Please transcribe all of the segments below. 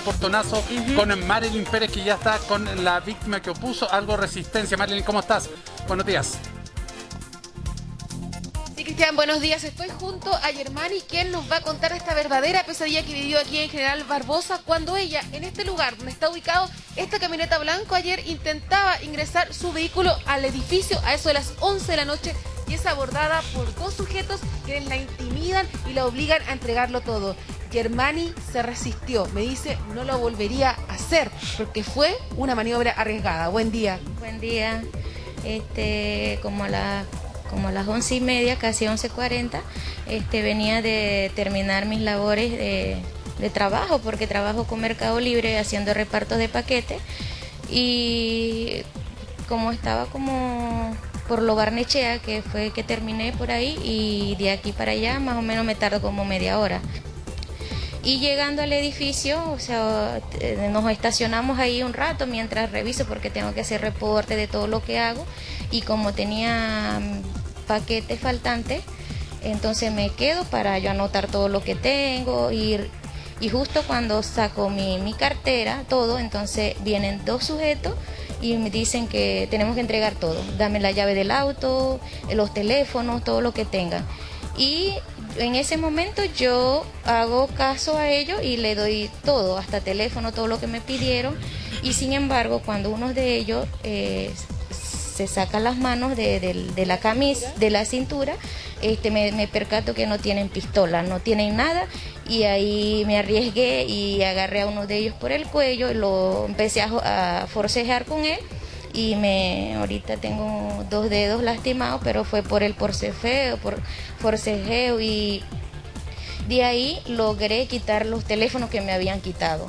Portonazo con Marilyn Pérez, que ya está con la víctima que opuso algo resistencia. Marilyn, ¿cómo estás? Buenos días. Sí, Cristian, buenos días. Estoy junto a Germani, quien nos va a contar esta verdadera pesadilla que vivió aquí en General Barbosa cuando ella, en este lugar donde está ubicado esta camioneta blanco, ayer intentaba ingresar su vehículo al edificio a eso de las 11 de la noche y es abordada por dos sujetos que la intimidan y la obligan a entregarlo todo. Germani se resistió, me dice no lo volvería a hacer porque fue una maniobra arriesgada. Buen día. Buen día. Como a las 11:30, casi 11:40, venía de terminar mis labores de trabajo, porque trabajo con Mercado Libre haciendo repartos de paquetes, y como estaba como por Lo Barnechea, que fue que terminé por ahí, y de aquí para allá más o menos me tardo como media hora. Y llegando al edificio, nos estacionamos ahí un rato mientras reviso, porque tengo que hacer reporte de todo lo que hago, y como tenía paquetes faltantes, entonces me quedo para yo anotar todo lo que tengo, y justo cuando saco mi cartera, todo, entonces vienen dos sujetos y me dicen que tenemos que entregar todo, dame la llave del auto, los teléfonos, todo lo que tengan. Y en ese momento yo hago caso a ellos y le doy todo, hasta teléfono, todo lo que me pidieron, y sin embargo cuando uno de ellos se saca las manos de la camisa, de la cintura, me percato que no tienen pistola, no tienen nada, y ahí me arriesgué y agarré a uno de ellos por el cuello y lo empecé a forcejear con él, y ahorita tengo 2 dedos lastimados, pero fue por el forcejeo, y de ahí logré quitar los teléfonos que me habían quitado.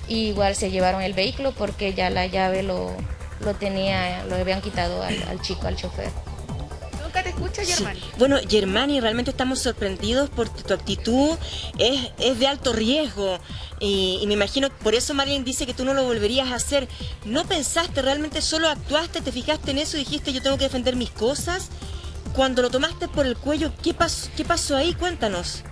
Y igual se llevaron el vehículo porque ya la llave lo habían quitado al chico, al chofer. ¿Nunca te escucha, Germani? Sí. Bueno, Germani, realmente estamos sorprendidos por tu actitud, es de alto riesgo, y me imagino, por eso Marilyn dice que tú no lo volverías a hacer. ¿No pensaste, realmente solo actuaste, te fijaste en eso y dijiste yo tengo que defender mis cosas? Cuando lo tomaste por el cuello, ¿qué pasó ahí? Cuéntanos.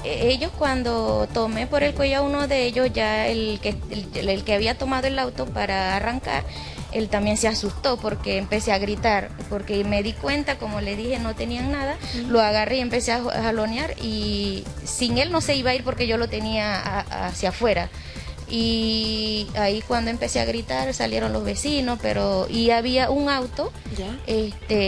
Ellos, cuando tomé por el cuello a uno de ellos, ya el que había tomado el auto para arrancar, él también se asustó porque empecé a gritar, porque me di cuenta, como le dije, no tenían nada, lo agarré y empecé a jalonear, y sin él no se iba a ir porque yo lo tenía hacia afuera. Y ahí cuando empecé a gritar salieron los vecinos, y había un auto,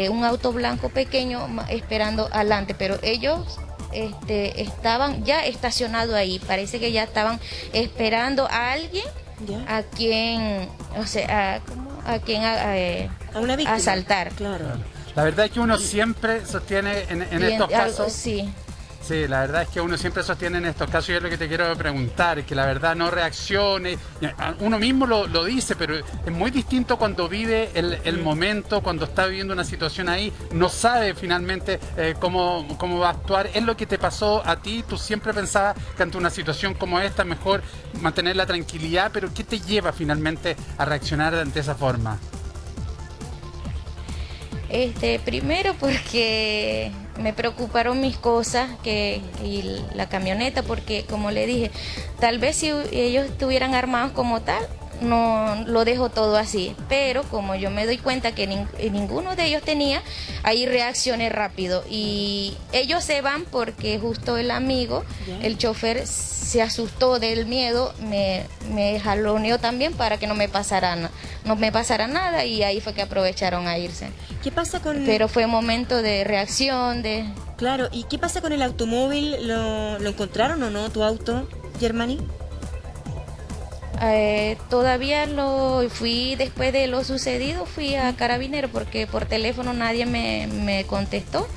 un auto blanco pequeño esperando adelante, pero ellos estaban ya estacionados ahí, parece que ya estaban esperando a alguien, a quien, A una víctima. asaltar. Claro. La verdad es que uno siempre sostiene en estos casos. Sí. Sí, la verdad es que uno siempre sostiene en estos casos, y es lo que te quiero preguntar, que la verdad no reaccione. Uno mismo lo dice, pero es muy distinto cuando vive el momento, cuando está viviendo una situación ahí, no sabe finalmente cómo va a actuar. Es lo que te pasó a ti, tú siempre pensabas que ante una situación como esta mejor mantener la tranquilidad, pero ¿qué te lleva finalmente a reaccionar de esa forma? Primero porque me preocuparon mis cosas y la camioneta, porque como le dije, tal vez si ellos estuvieran armados como tal, no lo dejo todo así, pero como yo me doy cuenta que ninguno de ellos tenía, ahí reaccioné rápido, y ellos se van porque justo el amigo, el chofer, se asustó del miedo, me jaloneó también para que no me pasara nada, y ahí fue que aprovecharon a irse. ¿Qué pasa con...? Pero fue momento de reacción, Claro, ¿y qué pasa con el automóvil? ¿Lo encontraron o no, tu auto, Germani? Todavía fui, después de lo sucedido, fui a Carabineros porque por teléfono nadie me contestó,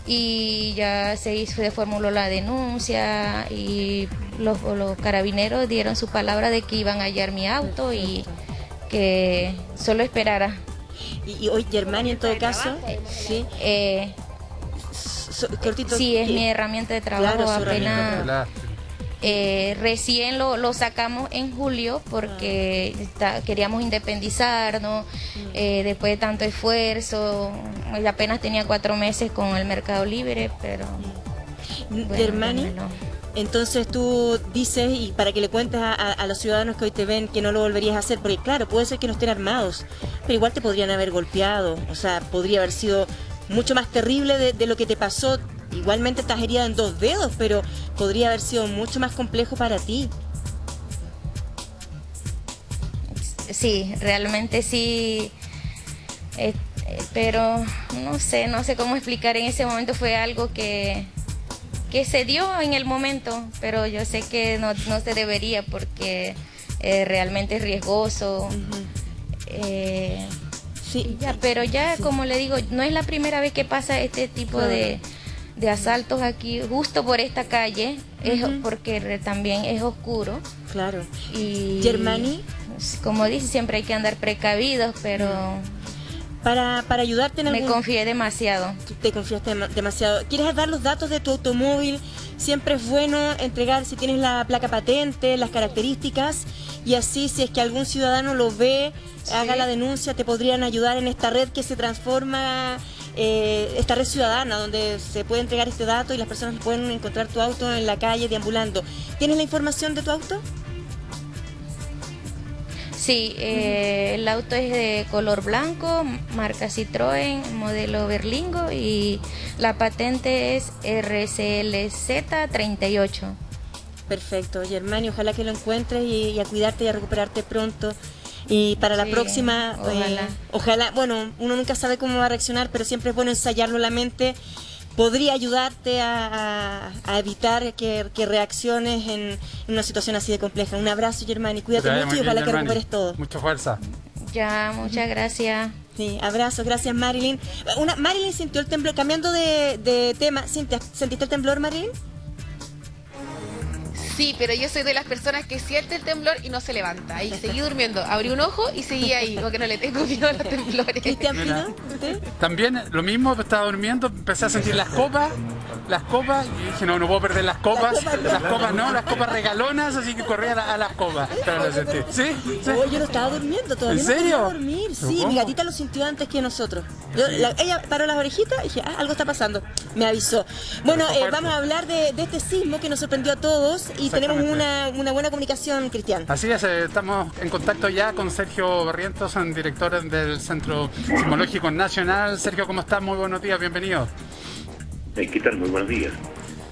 y ya se formuló la denuncia, y los Carabineros dieron su palabra de que iban a hallar mi auto y que solo esperara. Y hoy, Germani, en todo caso, sí. Sí, es mi herramienta de trabajo, claro, apenas. Recién lo sacamos en julio porque queríamos independizarnos, después de tanto esfuerzo. Apenas tenía 4 meses con el Mercado Libre, pero Germani, Entonces tú dices, y para que le cuentes a los ciudadanos que hoy te ven, que no lo volverías a hacer, porque claro, puede ser que no estén armados, pero igual te podrían haber golpeado, o sea, podría haber sido mucho más terrible de lo que te pasó. Igualmente estás herida en 2 dedos, pero podría haber sido mucho más complejo para ti. Sí, realmente sí, pero no sé cómo explicar. En ese momento fue algo que se dio en el momento, pero yo sé que no se debería porque realmente es riesgoso. Sí. Pero ya, como le digo, no es la primera vez que pasa este tipo de asaltos aquí, justo por esta calle, es porque también es oscuro. Claro. Y Germani, como dice, siempre hay que andar precavidos, pero para ayudarte en me confié demasiado. Te confiaste demasiado. ¿Quieres dar los datos de tu automóvil? Siempre es bueno entregar, si tienes la placa patente, las características, y así si es que algún ciudadano lo ve, haga la denuncia, te podrían ayudar en esta red que se transforma, esta red ciudadana, donde se puede entregar este dato y las personas pueden encontrar tu auto en la calle deambulando. ¿Tienes la información de tu auto? Sí, el auto es de color blanco, marca Citroën, modelo Berlingo, y la patente es RCLZ38. Perfecto, Germani, ojalá que lo encuentres y a cuidarte y a recuperarte pronto. Y para la próxima, ojalá, bueno, uno nunca sabe cómo va a reaccionar, pero siempre es bueno ensayarlo en la mente. Podría ayudarte a evitar que reacciones en una situación así de compleja. Un abrazo, Germani, cuídate mucho y ojalá que recuperes todo. Mucha fuerza. Ya, muchas gracias. Sí, abrazo, gracias, Marilyn. Marilyn sintió el temblor, cambiando de tema, ¿sentiste el temblor, Marilyn? Sí, pero yo soy de las personas que siente el temblor y no se levanta. Y seguí durmiendo. Abrí un ojo y seguí ahí, porque no le tengo miedo a los temblores. ¿Cristian Pino? ¿Usted? También lo mismo, estaba durmiendo, empecé a sentir las copas, y dije, no puedo perder las copas, las copas regalonas, así que corrí a las copas. Pero lo sentí. ¿Sí? Oh, yo no estaba durmiendo todavía. ¿En serio? No podía dormir. Sí, ¿Cómo? mi gatita lo sintió antes que nosotros. Ella paró las orejitas y dije, algo está pasando. Me avisó. Bueno, vamos a hablar de este sismo que nos sorprendió a todos y tenemos una buena comunicación, Cristian. Así es, estamos en contacto ya con Sergio Barrientos, director del Centro Sismológico Nacional. Sergio, ¿cómo estás? Muy buenos días, bienvenido. ¿Qué tal? Muy buenos días.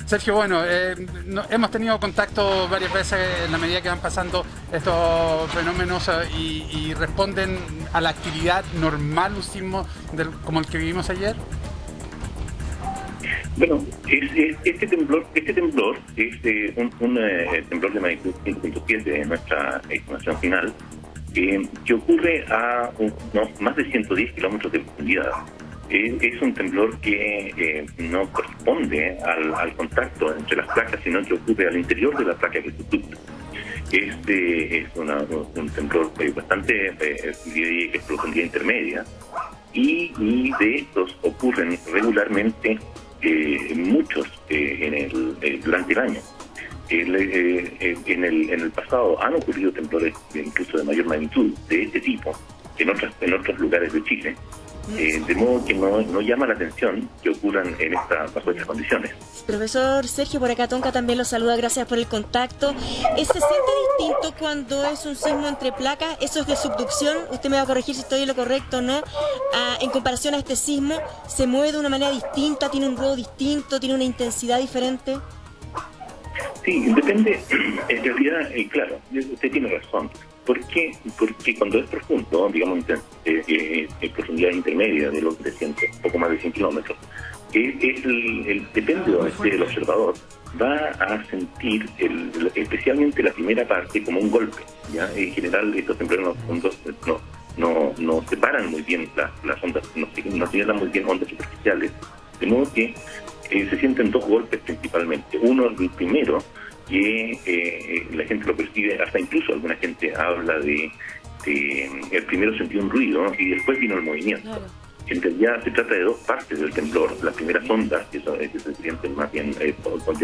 Sergio, bueno, hemos tenido contacto varias veces en la medida que van pasando estos fenómenos y responden a la actividad normal, un sismo como el que vivimos ayer. Bueno, este temblor es un temblor de magnitud 5.7 de nuestra estimación final, que ocurre a más de 110 kilómetros de profundidad. Es un temblor que no corresponde al contacto entre las placas, sino que ocurre al interior de la placa que subducta. Este es un temblor bastante de profundidad intermedia, y de estos ocurren regularmente muchos durante el año. En el pasado han ocurrido temblores incluso de mayor magnitud de este tipo en otros lugares de Chile, de modo que no llama la atención que ocurran bajo estas condiciones. Profesor Sergio, por acá Tonka también lo saluda, gracias por el contacto. ¿Se siente distinto cuando es un sismo entre placas? ¿Eso es de subducción? Usted me va a corregir si estoy en lo correcto o no. En comparación a este sismo, ¿se mueve de una manera distinta? ¿Tiene un ruido distinto? ¿Tiene una intensidad diferente? Sí, depende. En realidad, claro, usted tiene razón. ¿Por qué? Porque cuando es profundo, digamos, en profundidad intermedia de los 300, poco más de 100 kilómetros, depende del observador, va a sentir especialmente la primera parte como un golpe. ¿Ya? En general, estos temblores no separan muy bien las ondas, no señalan muy bien ondas superficiales, de modo que se sienten 2 golpes principalmente. Uno, el primero, que la gente lo percibe, hasta incluso alguna gente habla de el primero sentió un ruido y después vino el movimiento. Claro. En realidad se trata de 2 partes del temblor: las primeras ondas, que se sienten más bien de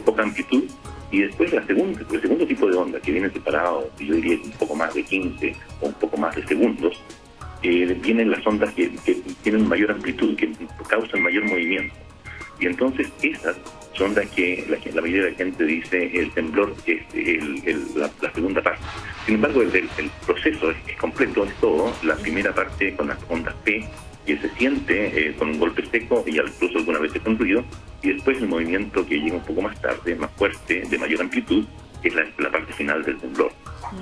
poca amplitud, y después el segundo tipo de onda, que viene separado, yo diría un poco más de 15 o un poco más de segundos. Vienen las ondas que tienen mayor amplitud, que causan mayor movimiento. Y entonces esas son las que la mayoría de la gente dice el temblor es la segunda parte. Sin embargo, el proceso es completo, es todo. La primera parte con las ondas P, que se siente con un golpe seco y incluso algunas veces con ruido, y después el movimiento que llega un poco más tarde, más fuerte, de mayor amplitud, que es la parte final del temblor.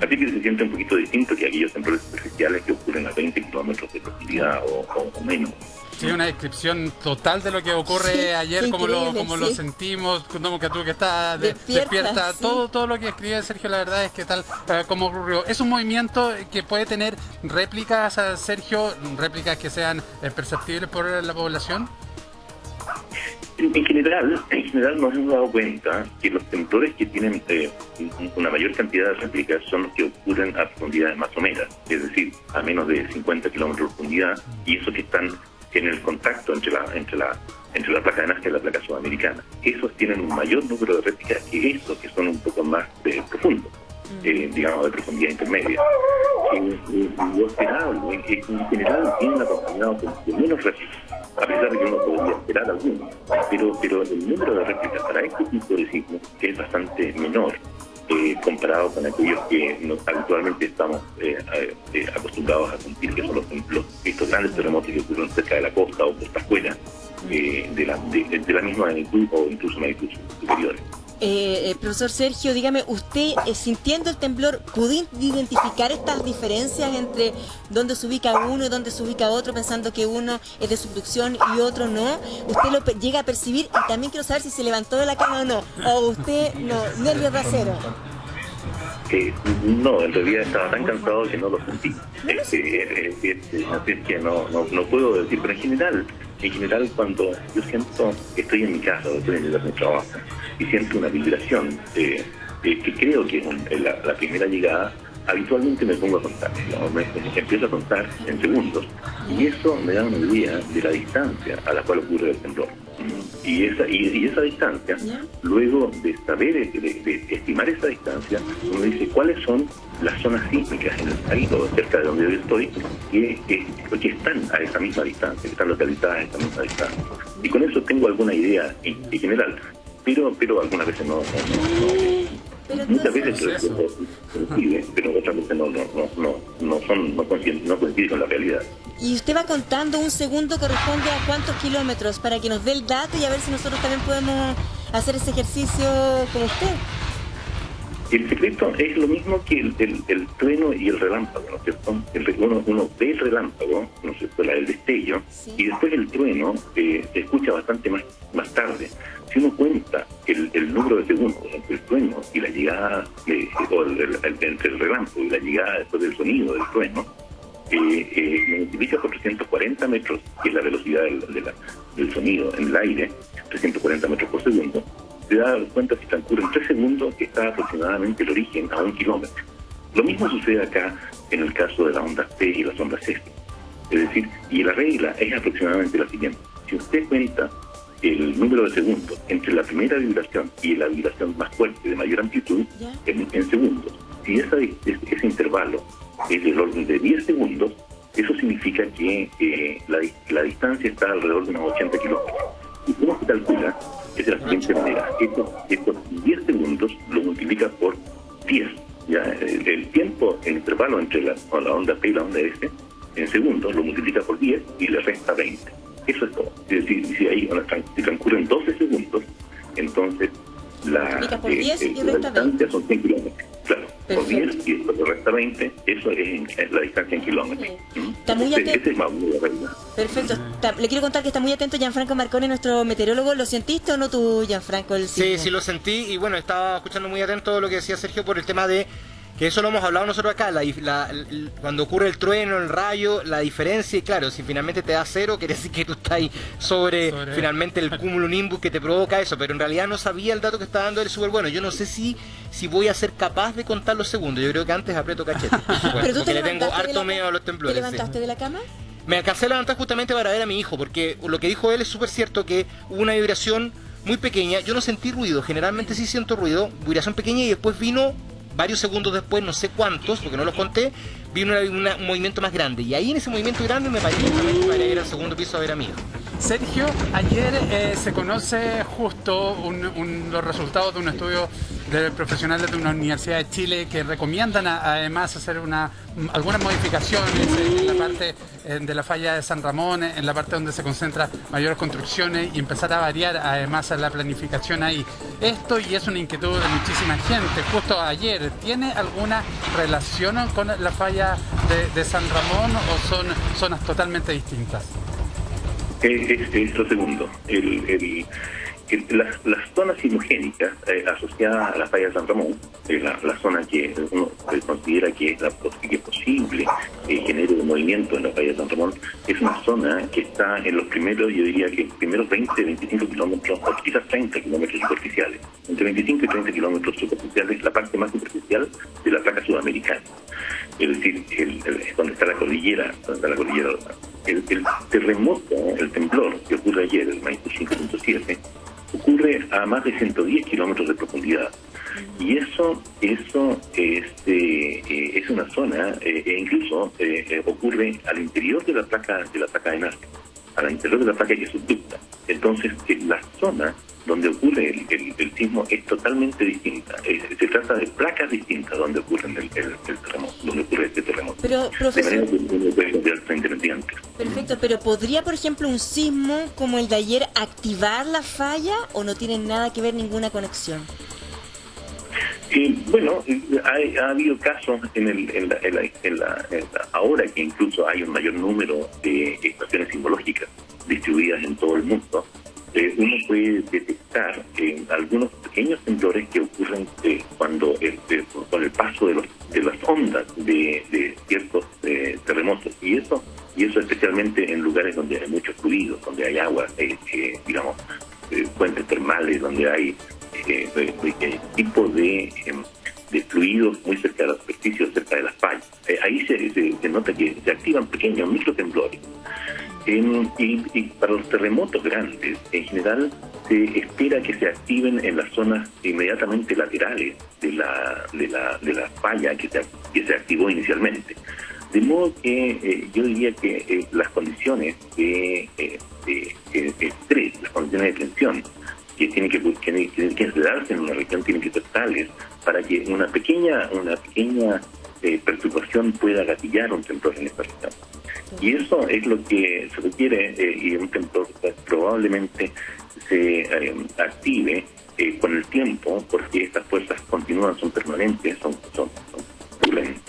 Así que se siente un poquito distinto que aquellos temblores superficiales que ocurren a 20 kilómetros de profundidad o menos. Sí, una descripción total de lo que ocurre ayer, como lo sentimos, como que tú que estás despierta, todo lo que escribe Sergio, la verdad es que tal como ocurrió. Es un movimiento que puede tener réplicas, Sergio, réplicas que sean perceptibles por la población. En general nos hemos dado cuenta que los temblores que tienen una mayor cantidad de réplicas son los que ocurren a profundidades más someras, es decir, a menos de 50 kilómetros de profundidad, y esos que están en el contacto entre la placa de Nazca y la placa sudamericana. Esos tienen un mayor número de réplicas que esos que son un poco más profundos, digamos de profundidad intermedia. Lo esperable es que en general tienen acompañado con menos réplicas, a pesar de que uno podría esperar algunos, pero el número de réplicas para este tipo de sismos es bastante menor comparado con aquellos que habitualmente estamos acostumbrados a sentir, que son estos grandes terremotos que ocurren cerca de la costa o costa afuera de la misma magnitud o incluso magnitudes superiores. Profesor Sergio, dígame, usted sintiendo el temblor, ¿pudo identificar estas diferencias entre dónde se ubica uno y dónde se ubica otro, pensando que uno es de subducción y otro no? ¿Usted lo llega a percibir? Y también quiero saber si se levantó de la cama o no, o usted no, nervios de acero. No, en realidad estaba tan cansado que no lo sentí. Así es que no puedo decir, pero en general cuando yo siento que estoy en mi casa o estoy en el lugar de trabajo y siento una vibración que creo que es la primera llegada, habitualmente me pongo a contar, empiezo a contar en segundos, y eso me da una idea de la distancia a la cual ocurre el temblor. Y esa distancia, luego de saber, de estimar esa distancia, uno dice cuáles son las zonas sísmicas en el país o cerca de donde yo estoy que están a esa misma distancia, que están localizadas a esa misma distancia. Y con eso tengo alguna idea en general, pero algunas veces no. Muchas veces coincide, pero otras veces no coincide con la realidad. Y usted va contando, un segundo corresponde a cuántos kilómetros, para que nos dé el dato y a ver si nosotros también podemos hacer ese ejercicio como usted. El secreto es lo mismo que el trueno y el relámpago, ¿no es cierto? Uno ve el relámpago, ¿no es cierto?, el destello, sí. Y después el trueno se escucha bastante más tarde. Si uno cuenta el número de segundos entre el trueno y la llegada, entre el relámpago y la llegada después del sonido del trueno, lo multiplica por 340 metros, que es la velocidad del sonido en el aire, 340 metros por segundo, se da cuenta que transcurren 3 segundos, que está aproximadamente el origen a 1 kilómetro. Lo mismo sucede acá en el caso de las ondas P y las ondas S. Es decir, y la regla es aproximadamente la siguiente. Si usted cuenta el número de segundos entre la primera vibración y la vibración más fuerte de mayor amplitud en segundos, si ese intervalo es del orden de 10 segundos, eso significa que la distancia está alrededor de unos 80 kilómetros. ¿Y cómo se calcula? Es de la siguiente manera. Estos 10 segundos lo multiplica por 10. Ya, el tiempo, el intervalo entre la onda P y la onda S, en segundos, lo multiplica por 10 y le resta 20. Eso es todo. Es decir, si transcurren 12 segundos, entonces la distancia son 100 kilómetros. Claro, por 10 y después le resta 20, eso es la distancia en kilómetros. Está muy atento. Ese es más la realidad. Perfecto. Le quiero contar que está muy atento Gianfranco Marconi, nuestro meteorólogo. ¿Lo sentiste o no tú, Gianfranco? Sí, lo sentí, y bueno, estaba escuchando muy atento lo que decía Sergio por el tema de que eso lo hemos hablado nosotros acá, cuando ocurre el trueno, el rayo, la diferencia, y claro, si finalmente te da 0, quiere decir que tú estás ahí sobre finalmente el cúmulo nimbus que te provoca eso, pero en realidad no sabía el dato que está dando él súper bueno. Yo no sé si voy a ser capaz de contar los segundos, yo creo que antes aprieto cachete, pero tú porque le tengo harto miedo a los temblores. ¿Te levantaste de la cama? Me alcancé a levantar justamente para ver a mi hijo, porque lo que dijo él es súper cierto, que hubo una vibración muy pequeña. Yo no sentí ruido, generalmente sí siento ruido, vibración pequeña, y después vino varios segundos después, no sé cuántos, porque no los conté, vino un movimiento más grande, y ahí en ese movimiento grande me paré justamente para ir al segundo piso a ver a mi hijo. Sergio, ayer se conoce justo los resultados de un estudio de profesionales de una universidad de Chile que recomiendan además hacer algunas modificaciones en la parte de la falla de San Ramón, en la parte donde se concentran mayores construcciones y empezar a variar además la planificación ahí. Esto y es una inquietud de muchísima gente. Justo ayer, ¿tiene alguna relación con la falla de San Ramón o son zonas totalmente distintas? Es lo segundo. Las zonas sismogénicas asociadas a la falla de San Ramón, la zona que uno considera que es posible genere un movimiento en la falla de San Ramón, es una zona que está en los primeros, yo diría que primeros 20, 25 kilómetros, o quizás 30 kilómetros superficiales. Entre 25 y 30 kilómetros superficiales, la parte más superficial de la placa sudamericana. Es decir, donde está la cordillera, el terremoto, el temblor que ocurre ayer, el magnitud 5.7, ocurre a más de 110 kilómetros de profundidad. Y eso es una zona, e incluso ocurre al interior de la placa de Nazca, al interior de la placa que es subducta. Entonces, la zona donde ocurre el sismo es totalmente distinta. Se trata de placas distintas donde ocurre el terremoto, donde ocurre este terremoto. Pero, profesor, de manera que uno puede considerarse independiente. Perfecto, pero ¿podría, por ejemplo, un sismo como el de ayer activar la falla o no tiene nada que ver ninguna conexión? Bueno, ha habido casos ahora que incluso hay un mayor número de estaciones sismológicas distribuidas en todo el mundo. Uno puede detectar algunos pequeños temblores que ocurren cuando con el paso de las ondas de ciertos terremotos, y eso especialmente en lugares donde hay mucho fluido, donde hay agua, fuentes termales, donde hay tipo de fluidos muy cerca de la superficie, cerca de las fallas. Ahí se nota que se activan pequeños microtemblores. Y para los terremotos grandes, en general, se espera que se activen en las zonas inmediatamente laterales de la falla que se activó inicialmente. De modo que yo diría que las condiciones de estrés, las condiciones de tensión que tienen que darse en una región tienen que ser tales para que una pequeña perturbación pueda gatillar un temblor en esta región. Y eso es lo que se requiere, y un temblor probablemente se active con el tiempo, porque estas fuerzas continúan, son permanentes, ocurren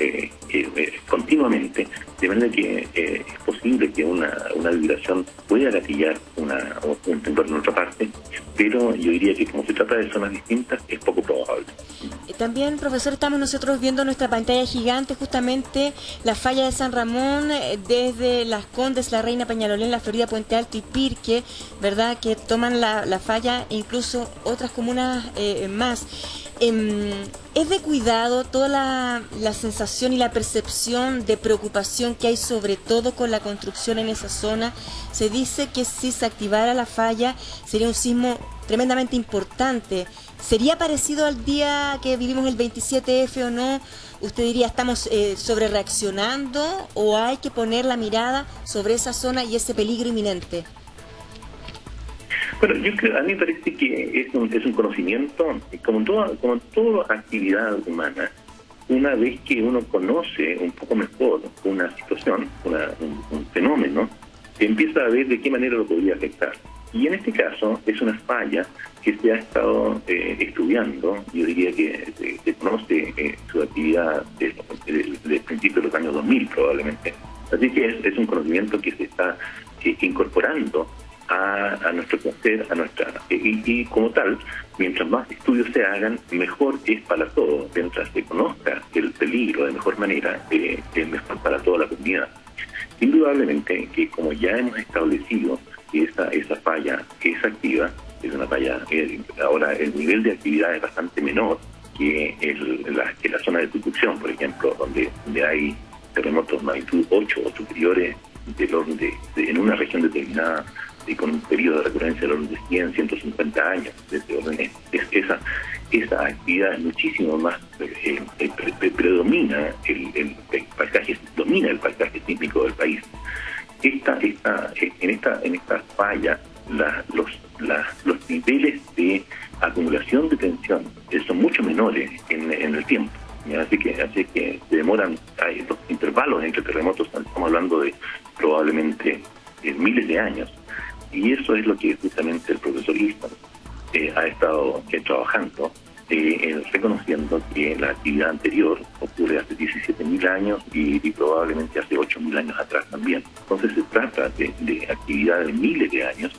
continuamente, de manera que es posible que una vibración pueda gatillar un temblor en otra parte, pero yo diría que como se trata de zonas distintas, es poco probable. También, profesor, estamos nosotros viendo en nuestra pantalla gigante justamente la falla de San Ramón desde Las Condes, La Reina, Peñalolén, La Florida, Puente Alto y Pirque, ¿verdad? Que toman la falla e incluso otras comunas más. Es de cuidado toda la sensación y la percepción de preocupación que hay, sobre todo con la construcción en esa zona. Se dice que si se activara la falla sería un sismo tremendamente importante. ¿Sería parecido al día que vivimos el 27F o no? ¿Usted diría estamos sobre reaccionando o hay que poner la mirada sobre esa zona y ese peligro inminente? Bueno, yo creo, a mí me parece que es un conocimiento, como toda actividad humana, una vez que uno conoce un poco mejor una situación, un fenómeno, empieza a ver de qué manera lo podría afectar. Y en este caso es una falla que se ha estado estudiando. Yo diría que se conoce su actividad desde el principio de los años 2000 probablemente. Así que es un conocimiento que se está incorporando a nuestro placer, y como tal, mientras más estudios se hagan, mejor es para todos. Mientras se conozca el peligro de mejor manera, es mejor para toda la comunidad. Indudablemente que, como ya hemos establecido, esa falla que es activa, es una falla, ahora el nivel de actividad es bastante menor que la zona de subducción, por ejemplo, donde hay terremotos magnitud 8 o superiores del orden en una región determinada, y con un periodo de recurrencia del orden de 100, 150 años. De ese orden, esa actividad es muchísimo más, predomina el paisaje, domina el paisaje sísmico del país. en esta falla los niveles de acumulación de tensión son mucho menores en el tiempo. Así que se demoran, los intervalos entre terremotos, estamos hablando de probablemente miles de años. Y eso es lo que justamente el profesor Easton ha estado trabajando, reconociendo que la actividad anterior ocurre hace 17.000 años y probablemente hace 8.000 años atrás también. Entonces se trata de actividad de miles de años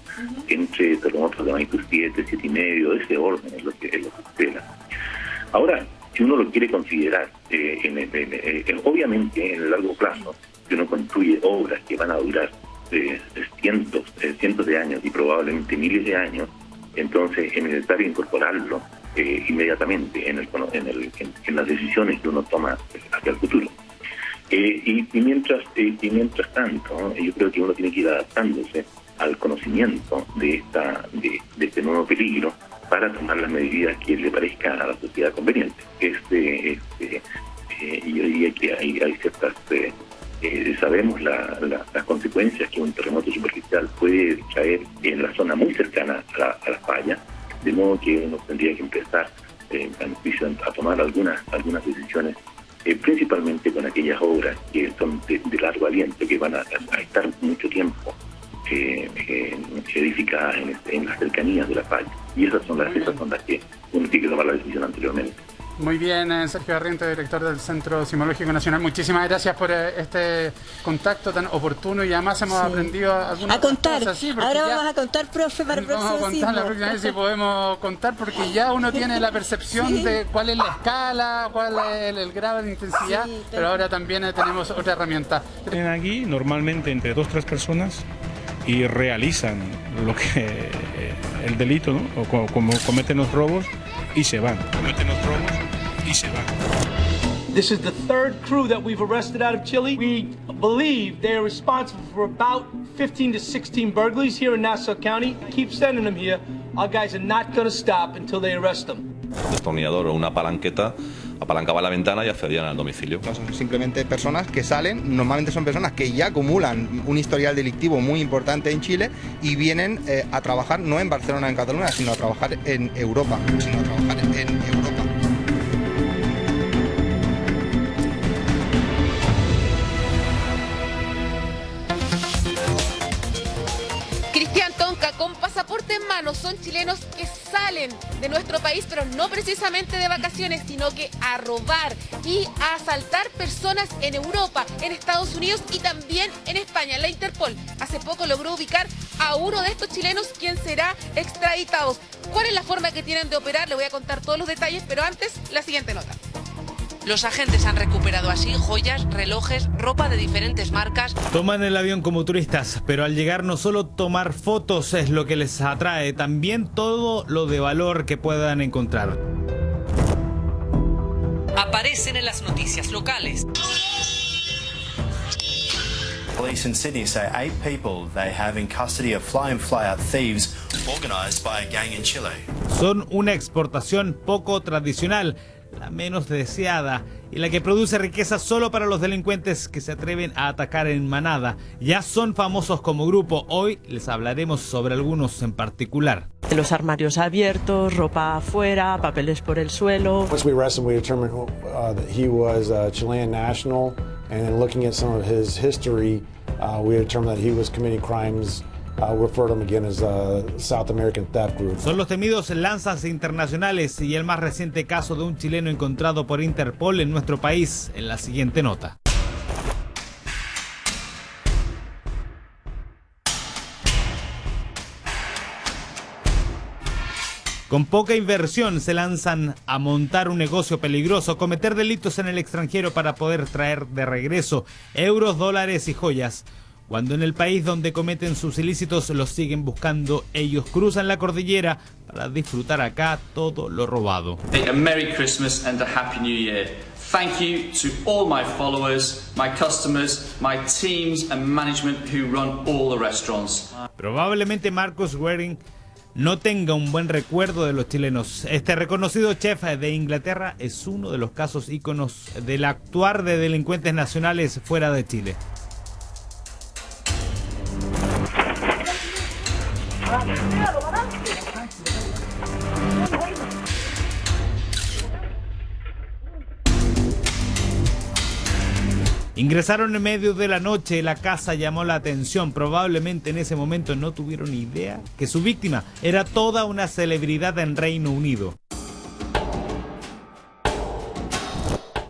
entre terremotos de magnitud 7, 7,5, de ese orden es lo que se espera. Ahora, si uno lo quiere considerar, obviamente en el largo plazo, si uno construye obras que van a durar cientos de años y probablemente miles de años, entonces es necesario incorporarlo inmediatamente en las decisiones que uno toma hacia el futuro. Y mientras tanto, yo creo que uno tiene que ir adaptándose al conocimiento de este nuevo peligro para tomar las medidas que le parezcan a la sociedad conveniente. Yo diría que hay ciertas... sabemos las consecuencias que un terremoto superficial puede traer en la zona muy cercana a la falla, de modo que uno tendría que empezar a tomar algunas decisiones, principalmente con aquellas obras que son de largo aliento, que van a estar mucho tiempo edificadas en las cercanías de la falla. Y esas son las que uno tiene que tomar la decisión anteriormente. Muy bien, Sergio Barrientos, director del Centro Sismológico Nacional. Muchísimas gracias por este contacto tan oportuno y además hemos aprendido algunas cosas. Sí, ahora vamos a contar, profe, para el próximo Vamos a contar la próxima vez si podemos contar, porque ya uno tiene la percepción de cuál es la escala, cuál es el grado de intensidad, pero ahora también tenemos otra herramienta. Tienen aquí normalmente entre 2 o 3 personas y realizan el delito, ¿no? O como cometen los robos y se van. This is the third crew that we've arrested out of Chile. We believe they are responsible for about 15 to 16 burglaries here in Nassau County. Keep sending them here. Our guys are not going to stop until they arrest them. Un destornillador o una palanqueta apalancaba la ventana y accedían al domicilio. No son simplemente personas que salen, normalmente son personas que ya acumulan un historial delictivo muy importante en Chile y vienen a trabajar no en Barcelona, en Cataluña, sino a trabajar en Europa. Cristian Tonka, con pasaporte en mano, son chilenos que salen de nuestro país, pero no precisamente de vacaciones, sino que a robar y a asaltar personas en Europa, en Estados Unidos y también en España. La Interpol hace poco logró ubicar a uno de estos chilenos, quien será extraditado. ¿Cuál es la forma que tienen de operar? Le voy a contar todos los detalles, pero antes, la siguiente nota. Los agentes han recuperado así joyas, relojes, ropa de diferentes marcas. Toman el avión como turistas, pero al llegar no solo tomar fotos es lo que les atrae, también todo lo de valor que puedan encontrar. Aparecen en las noticias locales. Police in Sydney say 8 people they have in custody of fly-in fly-out thieves organized by a gang in Chile. Son una exportación poco tradicional, la menos deseada y la que produce riqueza solo para los delincuentes que se atreven a atacar en manada. Ya son famosos como grupo. Hoy les hablaremos sobre algunos en particular. Los armarios abiertos, ropa afuera, papeles por el suelo. Once we arrested him, we determined that he was a Chilean national, and then looking at some of his history, we determined that he was committing crimes. Referred them again as a South American theft group. Son los temidos lanzas internacionales y el más reciente caso de un chileno encontrado por Interpol en nuestro país en la siguiente nota. Con poca inversión se lanzan a montar un negocio peligroso, cometer delitos en el extranjero para poder traer de regreso euros, dólares y joyas. Cuando en el país donde cometen sus ilícitos los siguen buscando, ellos cruzan la cordillera para disfrutar acá todo lo robado. A Merry Christmas and a Happy New Year. Thank you to all my followers, my customers, my teams and management who run all the restaurants. Probablemente Marcus Waring no tenga un buen recuerdo de los chilenos. Este reconocido chef de Inglaterra es uno de los casos íconos del actuar de delincuentes nacionales fuera de Chile. Ingresaron en medio de la noche, la casa llamó la atención. Probablemente en ese momento no tuvieron idea que su víctima era toda una celebridad en Reino Unido.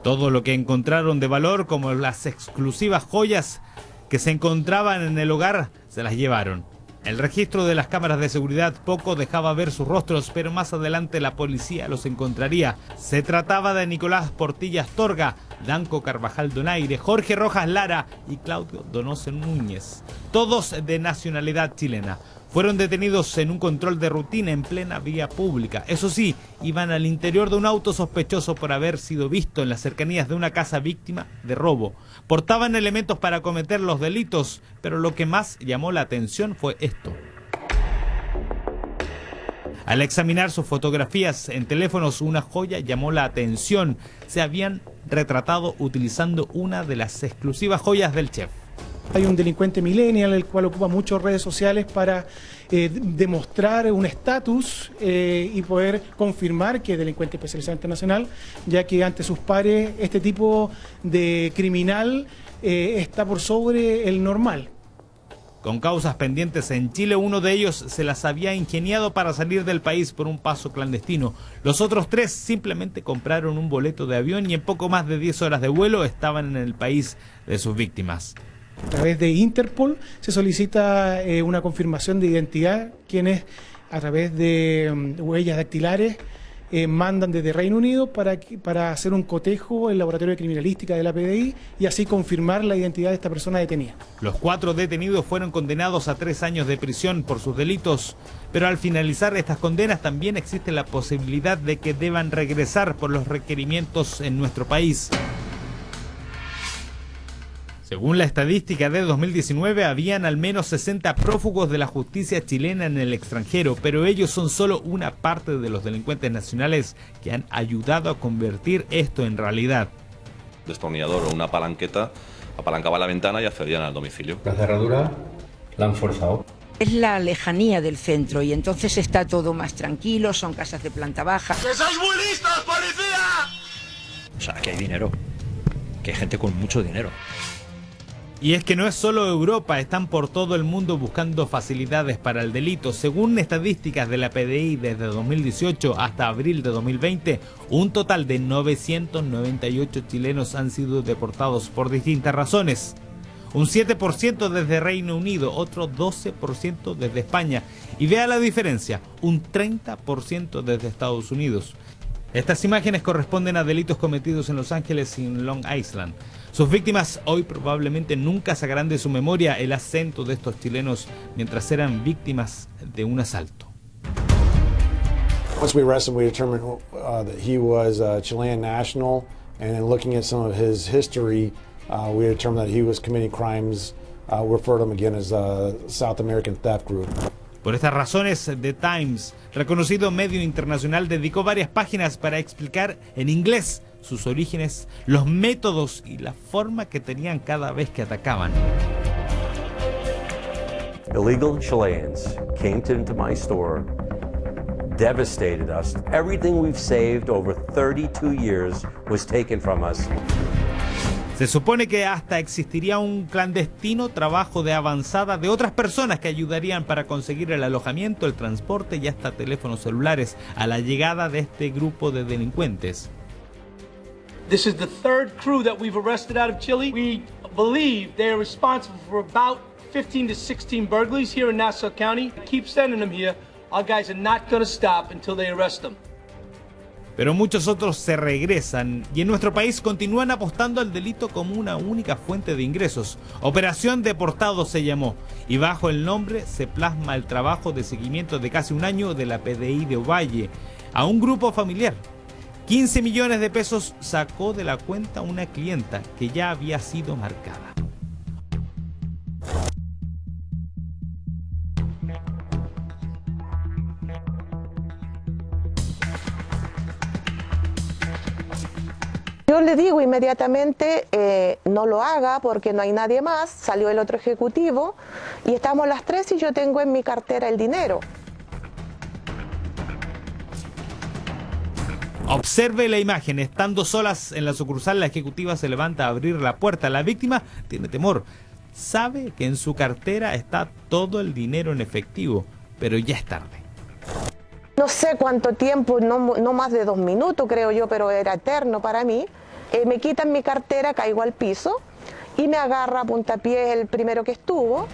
Todo lo que encontraron de valor, como las exclusivas joyas que se encontraban en el hogar, se las llevaron. El registro de las cámaras de seguridad poco dejaba ver sus rostros, pero más adelante la policía los encontraría. Se trataba de Nicolás Portilla Astorga, Danco Carvajal Donaire, Jorge Rojas Lara y Claudio Donoso Núñez, todos de nacionalidad chilena. Fueron detenidos en un control de rutina en plena vía pública. Eso sí, iban al interior de un auto sospechoso por haber sido visto en las cercanías de una casa víctima de robo. Portaban elementos para cometer los delitos, pero lo que más llamó la atención fue esto. Al examinar sus fotografías en teléfonos, una joya llamó la atención. Se habían retratado utilizando una de las exclusivas joyas del chef. Hay un delincuente millennial, el cual ocupa muchas redes sociales para demostrar un estatus y poder confirmar que es delincuente especializado internacional, ya que ante sus pares este tipo de criminal está por sobre el normal. Con causas pendientes en Chile, uno de ellos se las había ingeniado para salir del país por un paso clandestino. Los otros 3 simplemente compraron un boleto de avión y en poco más de 10 horas de vuelo estaban en el país de sus víctimas. A través de Interpol se solicita una confirmación de identidad, quienes a través de huellas dactilares mandan desde Reino Unido para hacer un cotejo en el laboratorio de criminalística de la PDI y así confirmar la identidad de esta persona detenida. Los 4 detenidos fueron condenados a 3 años de prisión por sus delitos, pero al finalizar estas condenas también existe la posibilidad de que deban regresar por los requerimientos en nuestro país. Según la estadística de 2019, habían al menos 60 prófugos de la justicia chilena en el extranjero, pero ellos son solo una parte de los delincuentes nacionales que han ayudado a convertir esto en realidad. Destornillador o una palanqueta apalancaba la ventana y accedían al domicilio. La cerradura la han forzado. Es la lejanía del centro y entonces está todo más tranquilo, son casas de planta baja. ¡Que sois muy listos, policía! O sea, que hay dinero, que hay gente con mucho dinero. Y es que no es solo Europa, están por todo el mundo buscando facilidades para el delito. Según estadísticas de la PDI, desde 2018 hasta abril de 2020, un total de 998 chilenos han sido deportados por distintas razones. Un 7% desde Reino Unido, otro 12% desde España. Y vea la diferencia, un 30% desde Estados Unidos. Estas imágenes corresponden a delitos cometidos en Los Ángeles y en Long Island. Sus víctimas hoy probablemente nunca sacarán de su memoria el acento de estos chilenos mientras eran víctimas de un asalto. Once we arrested him, we determined that he was a Chilean national, and in looking at some of his history, we determined that he was committing crimes. We referred to him again as a South American theft group. Por estas razones, The Times, reconocido medio internacional, dedicó varias páginas para explicar en inglés sus orígenes, los métodos y la forma que tenían cada vez que atacaban. Illegal Chileans came into my store, devastated us. Everything we've saved over 32 years was taken from us. Se supone que hasta existiría un clandestino trabajo de avanzada de otras personas que ayudarían para conseguir el alojamiento, el transporte y hasta teléfonos celulares a la llegada de este grupo de delincuentes. This is the 3rd crew that we've arrested out of Chile. We believe they are responsible for about 15 to 16 burglaries here in Nassau County. Keep sending them here. Our guys are not going to stop until they arrest them. Pero muchos otros se regresan y en nuestro país continúan apostando al delito como una única fuente de ingresos. Operación Deportado se llamó y bajo el nombre se plasma el trabajo de seguimiento de casi un año de la PDI de Ovalle a un grupo familiar. 15 millones de pesos sacó de la cuenta una clienta que ya había sido marcada. Yo le digo inmediatamente, no lo haga porque no hay nadie más, salió el otro ejecutivo y estamos las 3 y yo tengo en mi cartera el dinero. Observe la imagen. Estando solas en la sucursal, la ejecutiva se levanta a abrir la puerta. La víctima tiene temor. Sabe que en su cartera está todo el dinero en efectivo, pero ya es tarde. No sé cuánto tiempo, no más de 2 minutos creo yo, pero era eterno para mí. Me quitan mi cartera, caigo al piso y me agarra a puntapiés el primero que estuvo.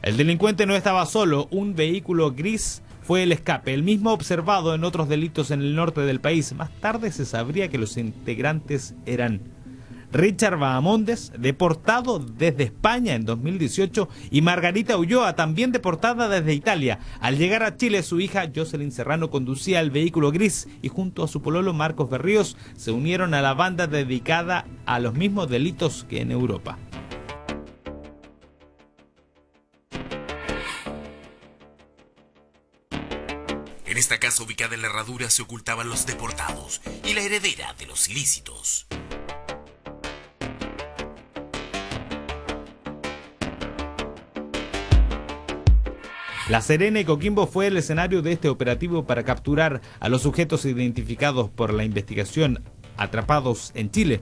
El delincuente no estaba solo. Un vehículo gris fue el escape, el mismo observado en otros delitos en el norte del país. Más tarde se sabría que los integrantes eran Richard Bahamondes, deportado desde España en 2018, y Margarita Ulloa, también deportada desde Italia. Al llegar a Chile, su hija Jocelyn Serrano conducía el vehículo gris y junto a su pololo Marcos Berríos se unieron a la banda dedicada a los mismos delitos que en Europa. En esta casa ubicada en la Herradura se ocultaban los deportados y la heredera de los ilícitos. La Serena y Coquimbo fue el escenario de este operativo para capturar a los sujetos identificados por la investigación atrapados en Chile.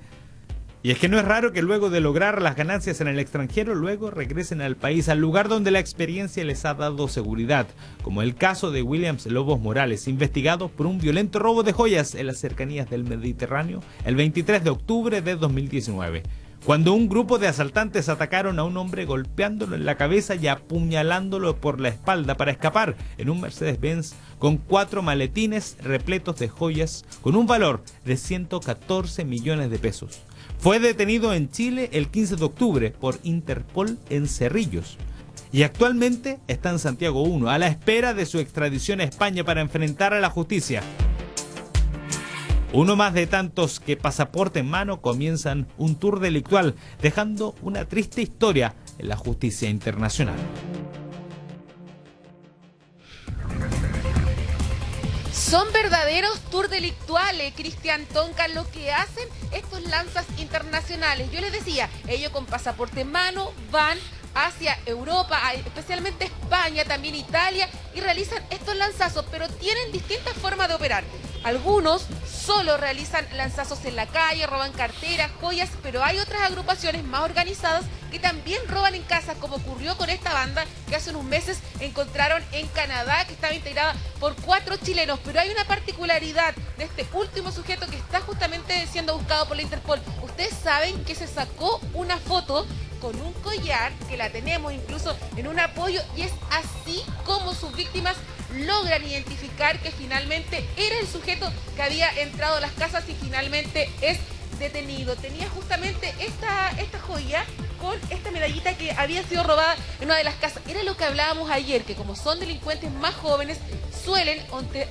Y es que no es raro que luego de lograr las ganancias en el extranjero, luego regresen al país, al lugar donde la experiencia les ha dado seguridad, como el caso de Williams Lobos Morales, investigado por un violento robo de joyas en las cercanías del Mediterráneo el 23 de octubre de 2019. Cuando un grupo de asaltantes atacaron a un hombre golpeándolo en la cabeza y apuñalándolo por la espalda para escapar en un Mercedes-Benz con 4 maletines repletos de joyas con un valor de 114 millones de pesos. Fue detenido en Chile el 15 de octubre por Interpol en Cerrillos y actualmente está en Santiago 1 a la espera de su extradición a España para enfrentar a la justicia. Uno más de tantos que, pasaporte en mano, comienzan un tour delictual, dejando una triste historia en la justicia internacional. Son verdaderos tour delictuales, Cristian Tonka, lo que hacen estos lanzas internacionales. Yo les decía, ellos con pasaporte en mano van hacia Europa, especialmente España, también Italia, y realizan estos lanzazos, pero tienen distintas formas de operar. Algunos solo realizan lanzazos en la calle, roban carteras, joyas, pero hay otras agrupaciones más organizadas que también roban en casas, como ocurrió con esta banda que hace unos meses encontraron en Canadá, que estaba integrada por 4 chilenos. Pero hay una particularidad de este último sujeto que está justamente siendo buscado por la Interpol. Ustedes saben que se sacó una foto con un collar, que la tenemos incluso en un apoyo, y es así como sus víctimas logran identificar que finalmente era el sujeto que había entrado a las casas y finalmente es detenido. Tenía justamente esta joya con esta medallita que había sido robada en una de las casas. Era lo que hablábamos ayer, que como son delincuentes más jóvenes, suelen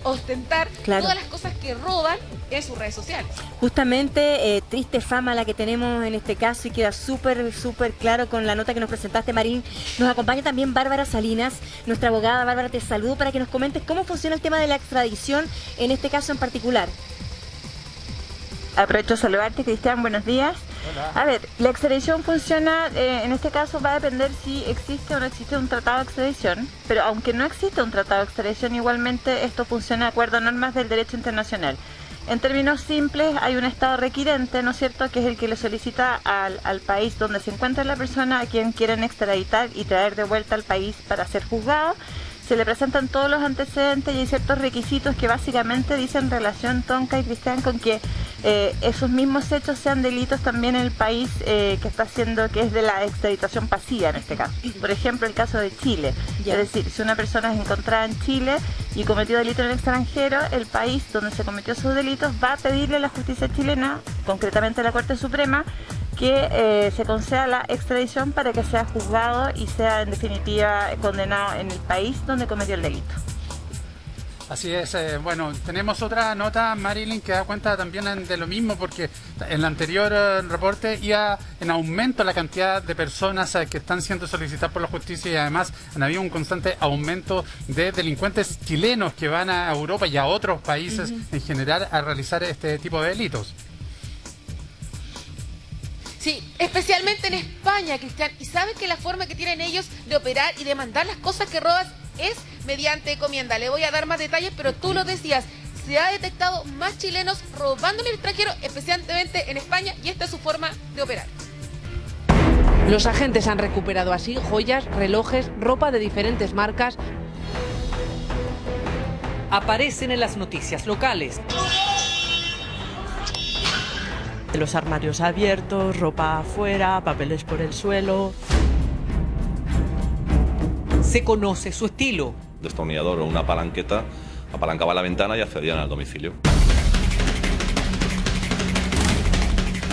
ostentar todas las cosas que roban en sus redes sociales. Justamente, triste fama la que tenemos en este caso, y queda súper claro con la nota que nos presentaste, Marín. Nos acompaña también Bárbara Salinas, nuestra abogada. Bárbara, te saludo para que nos comentes cómo funciona el tema de la extradición en este caso en particular. Aprovecho a saludarte, Cristian, buenos días. Hola. A ver, la extradición funciona, en este caso va a depender si existe o no existe un tratado de extradición, pero aunque no existe un tratado de extradición, igualmente esto funciona de acuerdo a normas del derecho internacional. En términos simples, hay un estado requirente, ¿no es cierto?, que es el que le solicita al país donde se encuentra la persona a quien quieren extraditar y traer de vuelta al país para ser juzgado. Se le presentan todos los antecedentes y hay ciertos requisitos que básicamente dicen relación, Tonka y Cristian, con que esos mismos hechos sean delitos también en el país que está haciendo, que es de la extraditación pasiva en este caso. Por ejemplo, el caso de Chile. Es decir, si una persona es encontrada en Chile y cometió delito en el extranjero, el país donde se cometió esos delitos va a pedirle a la justicia chilena, concretamente a la Corte Suprema, que se conceda la extradición para que sea juzgado y sea en definitiva condenado en el país donde cometió el delito. Así es, bueno, tenemos otra nota, Marilyn, que da cuenta también de lo mismo, porque en el anterior reporte iba en aumento la cantidad de personas que están siendo solicitadas por la justicia, y además han habido un constante aumento de delincuentes chilenos que van a Europa y a otros países en general a realizar este tipo de delitos. Sí, especialmente en España, Cristian. Y saben que la forma que tienen ellos de operar y de mandar las cosas que robas es mediante encomienda. Le voy a dar más detalles, pero tú lo decías. se ha detectado más chilenos robando en el extranjero, especialmente en España, y esta es su forma de operar. Los agentes han recuperado así joyas, relojes, ropa de diferentes marcas. Aparecen en las noticias locales. Los armarios abiertos, ropa afuera, papeles por el suelo. Se conoce su estilo. Destornillador o una palanqueta apalancaba la ventana y accedían al domicilio.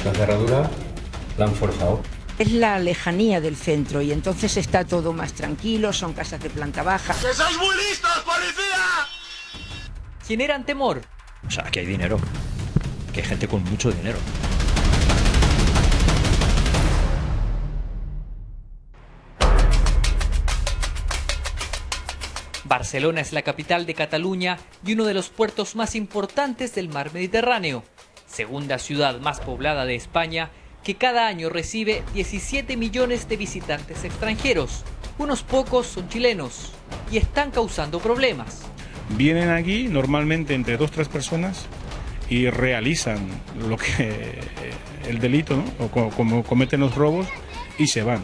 La cerradura la han forzado. Es la lejanía del centro y entonces está todo más tranquilo, son casas de planta baja. ¡Que sois muy listos, policía! Generan temor. O sea, aquí hay dinero. Que hay gente con mucho dinero. Barcelona es la capital de Cataluña y uno de los puertos más importantes del mar Mediterráneo. Segunda ciudad más poblada de España, que cada año recibe 17 millones de visitantes extranjeros. Unos pocos son chilenos y están causando problemas. Vienen aquí normalmente entre 2 o 3 personas y realizan el delito, ¿no? O como cometen los robos y se van.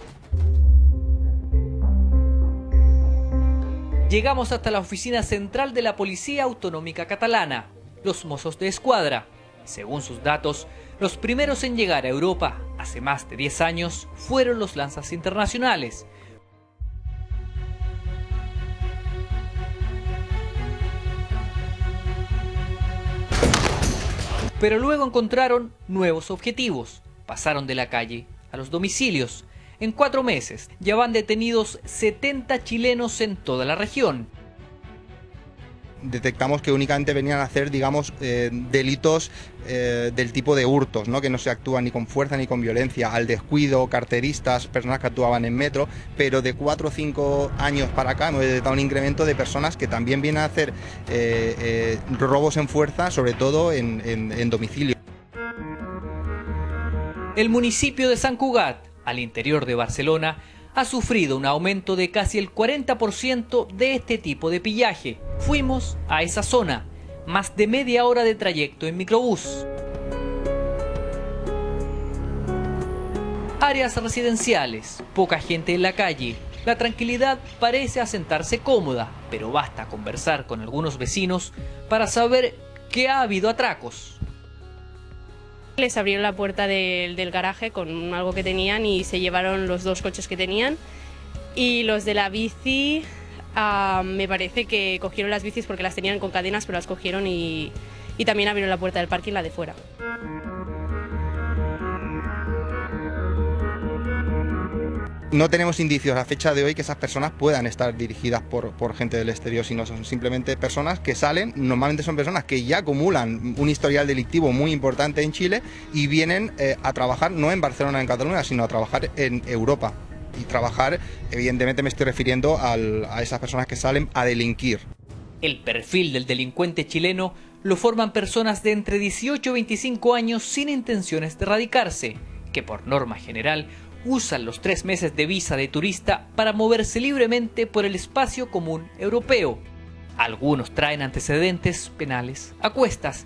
Llegamos hasta la oficina central de la Policía Autonómica Catalana, los Mossos de Escuadra. Según sus datos, los primeros en llegar a Europa hace más de 10 años fueron los lanzas internacionales. Pero luego encontraron nuevos objetivos. Pasaron de la calle a los domicilios. En 4 meses ya van detenidos 70 chilenos en toda la región. Detectamos que únicamente venían a hacer, digamos, delitos del tipo de hurtos, ¿no? Que no se actúan ni con fuerza ni con violencia, al descuido, carteristas, personas que actuaban en metro, pero de 4 o 5 años para acá hemos detectado un incremento de personas que también vienen a hacer robos en fuerza, sobre todo en domicilio. El municipio de Sant Cugat, al interior de Barcelona, ha sufrido un aumento de casi el 40% de este tipo de pillaje. Fuimos a esa zona, más de media hora de trayecto en microbús. Áreas residenciales, poca gente en la calle. La tranquilidad parece asentarse cómoda, pero basta conversar con algunos vecinos para saber que ha habido atracos. Les abrieron la puerta del garaje con algo que tenían y se llevaron los 2 coches que tenían. Y los de la bici, me parece que cogieron las bicis porque las tenían con cadenas, pero las cogieron y también abrieron la puerta del parking, la de fuera. No tenemos indicios a fecha de hoy que esas personas puedan estar dirigidas por gente del exterior, sino son simplemente personas que salen, normalmente son personas que ya acumulan un historial delictivo muy importante en Chile y vienen a trabajar no en Barcelona, en Cataluña, sino a trabajar en Europa. Y trabajar, evidentemente me estoy refiriendo a esas personas que salen a delinquir. El perfil del delincuente chileno lo forman personas de entre 18 y 25 años sin intenciones de radicarse, que por norma general usan los 3 meses de visa de turista para moverse libremente por el espacio común europeo. Algunos traen antecedentes penales a cuestas,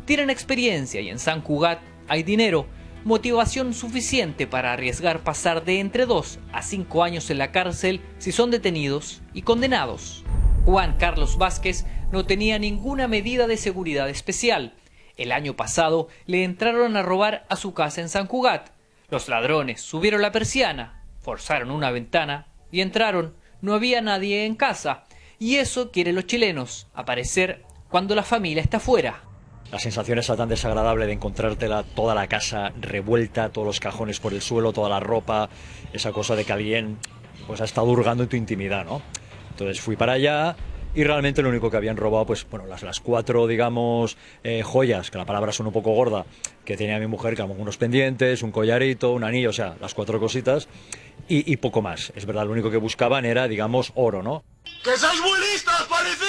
tienen experiencia y en Sant Cugat hay dinero, motivación suficiente para arriesgar pasar de entre 2 a 5 años en la cárcel si son detenidos y condenados. Juan Carlos Vázquez no tenía ninguna medida de seguridad especial. El año pasado le entraron a robar a su casa en Sant Cugat. Los ladrones subieron la persiana, forzaron una ventana y entraron. No había nadie en casa. Y eso quieren los chilenos, aparecer cuando la familia está fuera. La sensación esa tan desagradable de encontrártela toda la casa revuelta, todos los cajones por el suelo, toda la ropa, esa cosa de que alguien pues ha estado hurgando en tu intimidad, ¿no? Entonces fui para allá y realmente lo único que habían robado, pues bueno, las 4, digamos, joyas, que la palabra suena un poco gorda, que tenía mi mujer, que unos pendientes, un collarito, un anillo, o sea, las 4 cositas y poco más. Es verdad, lo único que buscaban era, digamos, oro, ¿no? ¡Que sois muy listos, policía!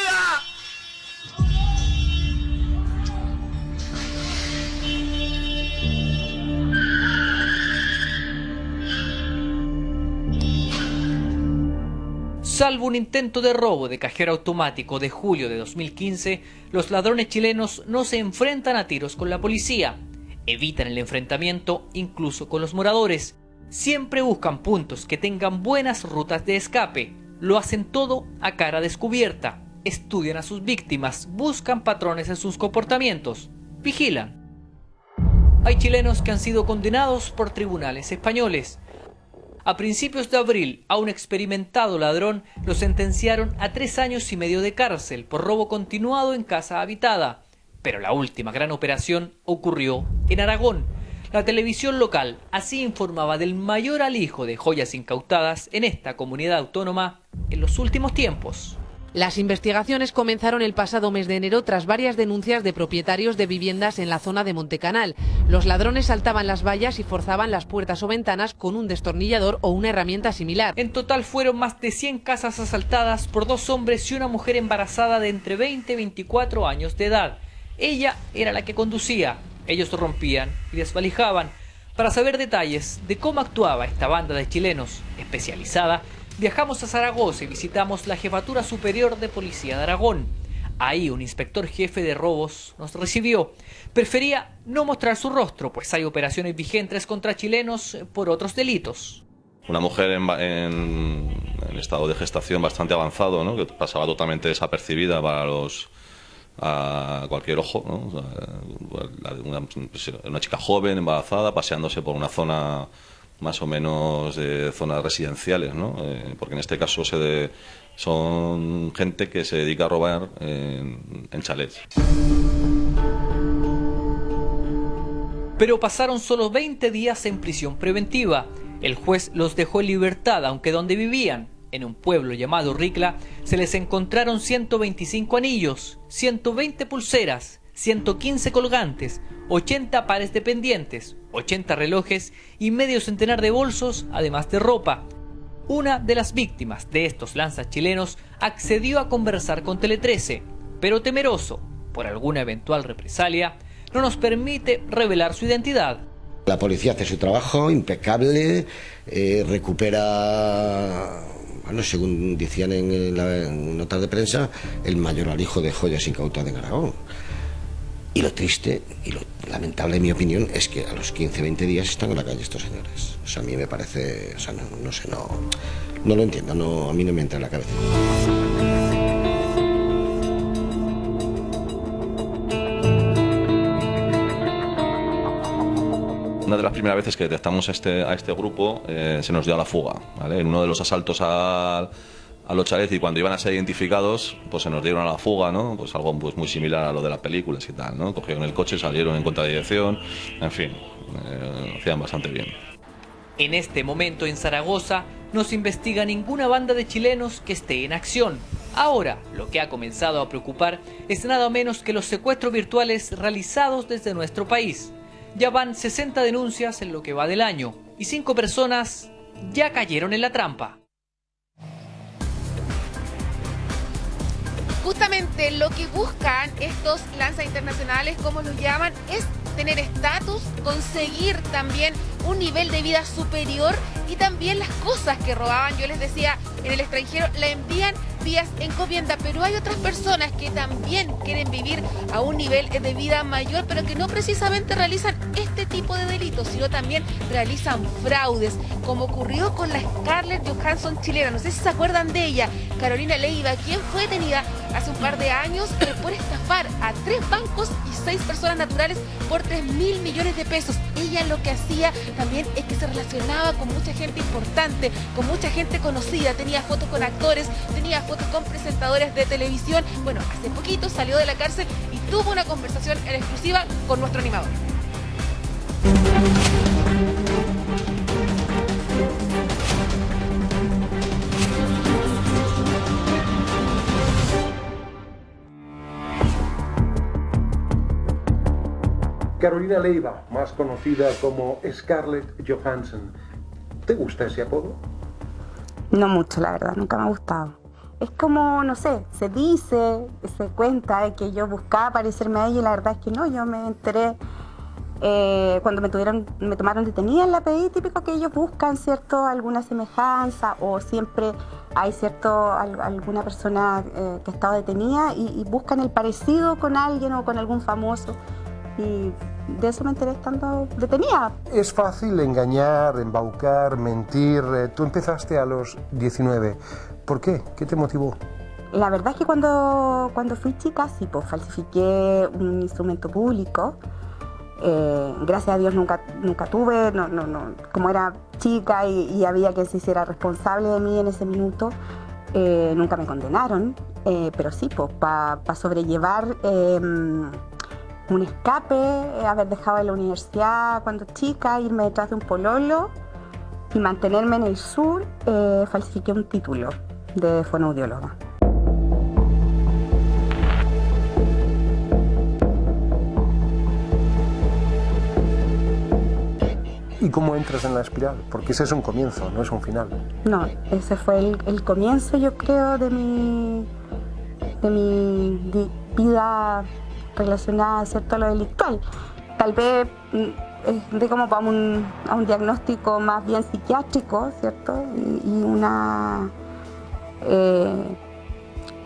Salvo un intento de robo de cajero automático de julio de 2015, los ladrones chilenos no se enfrentan a tiros con la policía. Evitan el enfrentamiento incluso con los moradores. Siempre buscan puntos que tengan buenas rutas de escape. Lo hacen todo a cara descubierta. Estudian a sus víctimas, buscan patrones en sus comportamientos, vigilan. Hay chilenos que han sido condenados por tribunales españoles. A principios de abril, a un experimentado ladrón lo sentenciaron a 3 años y medio de cárcel por robo continuado en casa habitada. Pero la última gran operación ocurrió en Aragón. La televisión local así informaba del mayor alijo de joyas incautadas en esta comunidad autónoma en los últimos tiempos. Las investigaciones comenzaron el pasado mes de enero tras varias denuncias de propietarios de viviendas en la zona de Montecanal. Los ladrones saltaban las vallas y forzaban las puertas o ventanas con un destornillador o una herramienta similar. En total fueron más de 100 casas asaltadas por 2 hombres y una mujer embarazada de entre 20 y 24 años de edad. Ella era la que conducía. Ellos rompían y desvalijaban. Para saber detalles de cómo actuaba esta banda de chilenos especializada, viajamos a Zaragoza y visitamos la Jefatura Superior de Policía de Aragón. Ahí un inspector jefe de robos nos recibió. Prefería no mostrar su rostro, pues hay operaciones vigentes contra chilenos por otros delitos. Una mujer en estado de gestación bastante avanzado, ¿no? Que pasaba totalmente desapercibida a cualquier ojo, ¿no? O sea, una chica joven, embarazada, paseándose por una zona más o menos de zonas residenciales, ¿no? Porque en este caso son gente que se dedica a robar en chalets. Pero pasaron solo 20 días en prisión preventiva. El juez los dejó en libertad, aunque donde vivían, en un pueblo llamado Ricla, se les encontraron 125 anillos, 120 pulseras, 115 colgantes, 80 pares de pendientes, 80 relojes y medio centenar de bolsos, además de ropa. Una de las víctimas de estos lanzas chilenos accedió a conversar con Tele 13, pero temeroso por alguna eventual represalia, no nos permite revelar su identidad. La policía hace su trabajo impecable, recupera, bueno, según decían en la nota de prensa, el mayor alijo de joyas incautadas en Aragón. Y lo triste y lo lamentable, en mi opinión, es que a los 15-20 días están en la calle estos señores. O sea, a mí me parece, o sea, no sé, no lo entiendo, a mí no me entra en la cabeza. Una de las primeras veces que detectamos a este grupo se nos dio a la fuga, ¿vale? En uno de los asaltos a los chalets, y cuando iban a ser identificados, pues se nos dieron a la fuga, ¿no? Pues algo pues muy similar a lo de las películas y tal, ¿no? Cogieron el coche, salieron en contradirección, en fin, lo hacían bastante bien. En este momento en Zaragoza no se investiga ninguna banda de chilenos que esté en acción. Ahora, lo que ha comenzado a preocupar es nada menos que los secuestros virtuales realizados desde nuestro país. Ya van 60 denuncias en lo que va del año y 5 personas ya cayeron en la trampa. Justamente lo que buscan estos lanzas internacionales, como los llaman, es tener estatus, conseguir también un nivel de vida superior y también las cosas que robaban, yo les decía, en el extranjero la envían vías encomienda, pero hay otras personas que también quieren vivir a un nivel de vida mayor, pero que no precisamente realizan este tipo de delitos, sino también realizan fraudes, como ocurrió con la Scarlett Johansson chilena. No sé si se acuerdan de ella, Carolina Leiva, quien fue detenida hace un par de años por estafar a 3 bancos y 6 personas naturales por 3.000 millones de pesos. Ella lo que hacía también es que se relacionaba con mucha gente importante, con mucha gente conocida, tenía fotos con actores, tenía fotos con presentadores de televisión. Bueno, hace poquito salió de la cárcel y tuvo una conversación en exclusiva con nuestro animador. Carolina Leiva, más conocida como Scarlett Johansson. ¿Te gusta ese apodo? No mucho, la verdad, nunca me ha gustado. Es como, no sé, se dice, se cuenta de que yo buscaba parecerme a ella y la verdad es que no, yo me enteré cuando me tomaron detenida en la PDI, típico que ellos buscan, ¿cierto?, alguna semejanza, o siempre hay, ¿cierto?, alguna persona que ha estado detenida y buscan el parecido con alguien o con algún famoso, y de eso me enteré estando detenida. Es fácil engañar, embaucar, mentir. Tú empezaste a los 19. ¿Por qué? ¿Qué te motivó? La verdad es que cuando fui chica, sí, pues falsifiqué un instrumento público. Gracias a Dios nunca tuve, como era chica y había que se hiciera responsable de mí en ese minuto, nunca me condenaron, pero sí, pues para sobrellevar un escape, haber dejado de la universidad cuando chica, irme detrás de un pololo y mantenerme en el sur, falsifiqué un título de fonoaudióloga. ¿Y cómo entras en la espiral? Porque ese es un comienzo, no es un final. No, ese fue el comienzo, yo creo, de mi vida relacionada, ¿cierto?, a lo delictual. Tal vez de como para a un diagnóstico más bien psiquiátrico, ¿cierto?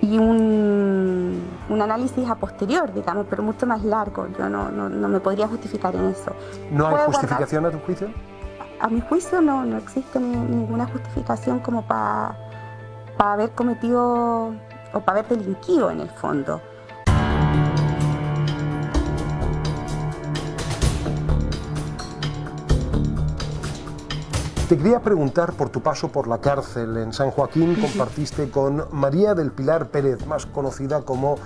Y un análisis a posterior, digamos, pero mucho más largo. Yo no me podría justificar en eso. ¿No hay justificación a tu juicio? A mi juicio no existe ninguna justificación como para haber cometido o para haber delinquido en el fondo. Te quería preguntar por tu paso por la cárcel. En San Joaquín compartiste con María del Pilar Pérez, más conocida como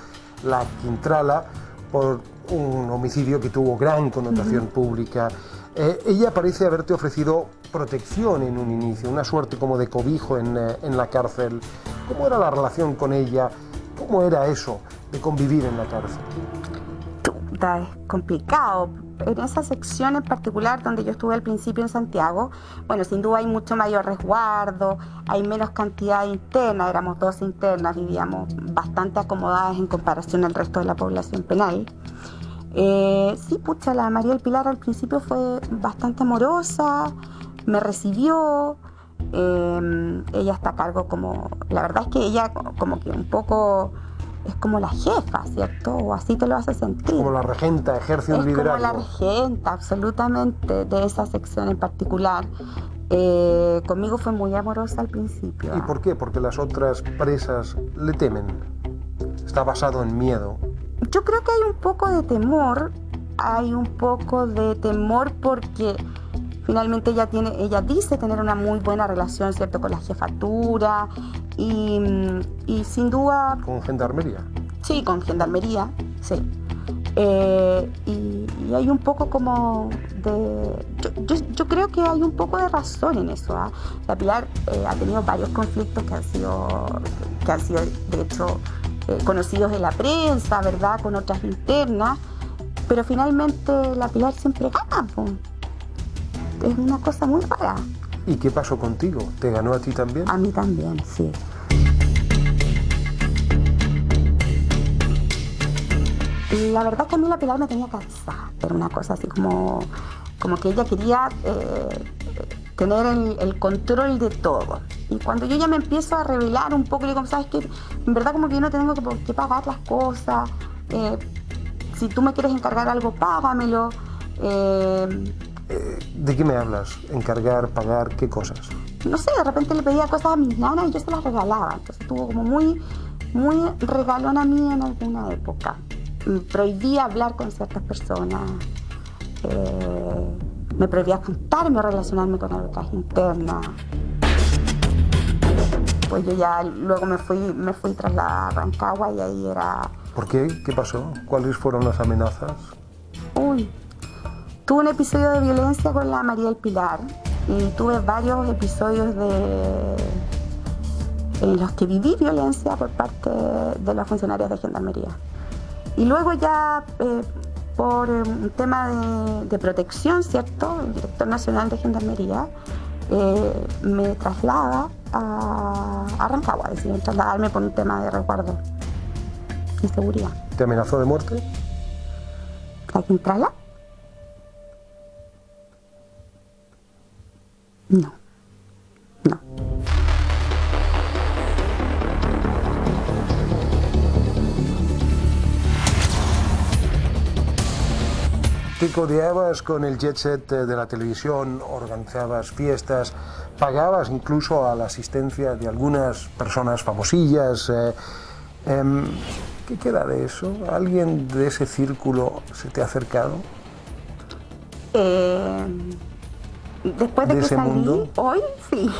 La Quintrala, por un homicidio que tuvo gran connotación pública. Ella parece haberte ofrecido protección en un inicio, una suerte como de cobijo en la cárcel. ¿Cómo era la relación con ella? ¿Cómo era eso de convivir en la cárcel? Es complicado. En esa sección en particular donde yo estuve al principio en Santiago, bueno, sin duda hay mucho mayor resguardo, hay menos cantidad interna, éramos 2 internas, vivíamos bastante acomodadas en comparación al resto de la población penal. Sí, pucha, la María del Pilar al principio fue bastante amorosa, me recibió, ella está a cargo como, la verdad es que ella como que un poco es como la jefa, ¿cierto? O así te lo hace sentir. Como la regenta, ejerce un liderazgo. Es como la regenta, absolutamente, de esa sección en particular. Conmigo fue muy amorosa al principio. ¿Y por qué? Porque las otras presas le temen. Está basado en miedo. Yo creo que hay un poco de temor, porque finalmente ella dice tener una muy buena relación, ¿cierto?, con la jefatura y sin duda... ¿Con Gendarmería? Sí, con Gendarmería, sí. Y hay un poco como de... Yo creo que hay un poco de razón en eso. La Pilar ha tenido varios conflictos que han sido de hecho conocidos en la prensa, ¿verdad?, con otras internas, pero finalmente la Pilar siempre gana, pues. Es una cosa muy rara. ¿Y qué pasó contigo? ¿Te ganó a ti también? A mí también, sí. La verdad que a mí la Pilar me tenía cansada. Era una cosa así como que ella quería tener el control de todo. Y cuando yo ya me empiezo a revelar un poco, le digo, ¿sabes qué? En verdad como que yo no tengo que pagar las cosas. Si tú me quieres encargar algo, págamelo. ¿De qué me hablas? ¿Encargar, pagar, qué cosas? No sé, de repente le pedía cosas a mis nanas y yo se las regalaba. Entonces estuvo como muy regalona a mí en alguna época. Prohibía hablar con ciertas personas. Me prohibía juntarme o relacionarme con otras internas. Pues yo ya luego me fui trasladada a Rancagua y ahí era... ¿Por qué? ¿Qué pasó? ¿Cuáles fueron las amenazas? Tuve un episodio de violencia con la María del Pilar y tuve varios episodios en los que viví violencia por parte de los funcionarios de Gendarmería. Y luego ya por un tema de protección, ¿cierto?, el director nacional de Gendarmería me traslada a Rancagua, decidí trasladarme por un tema de resguardo y seguridad. ¿Te amenazó de muerte? ¿La Quintrala? No. Te codeabas con el jet set de la televisión, organizabas fiestas, pagabas incluso a la asistencia de algunas personas famosillas. ¿Qué queda de eso? ¿Alguien de ese círculo se te ha acercado? Después de que ese salí, mundo? hoy sí.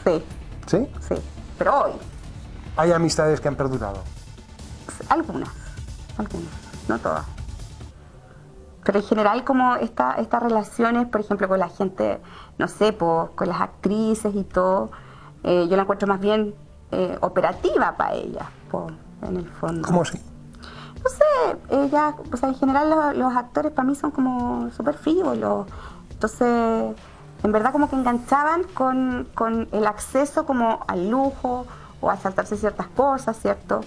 Sí. ¿Sí? Sí, pero hoy. ¿Hay amistades que han perdurado? Algunas, no todas. Pero en general como estas relaciones, por ejemplo, con la gente, no sé, con las actrices y todo, yo la encuentro más bien operativa para ellas, en el fondo. ¿Cómo así? No sé, ellas, o sea, en general los actores para mí son como súper frívolos. Entonces, en verdad como que enganchaban con el acceso como al lujo o a saltarse ciertas cosas, ¿cierto?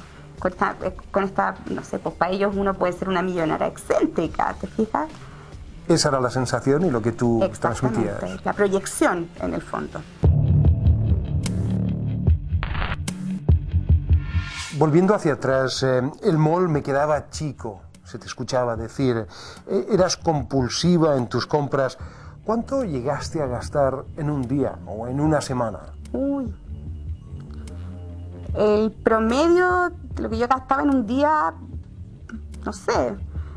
Con esta, no sé, pues para ellos uno puede ser una millonaria excéntrica, ¿te fijas? Esa era la sensación y lo que tú Exactamente, transmitías. la proyección en el fondo. Volviendo hacia atrás, el mall me quedaba chico, se te escuchaba decir. Eras compulsiva en tus compras. ¿Cuánto llegaste a gastar en un día o en una semana? Uy. El promedio de lo que yo gastaba en un día, no sé,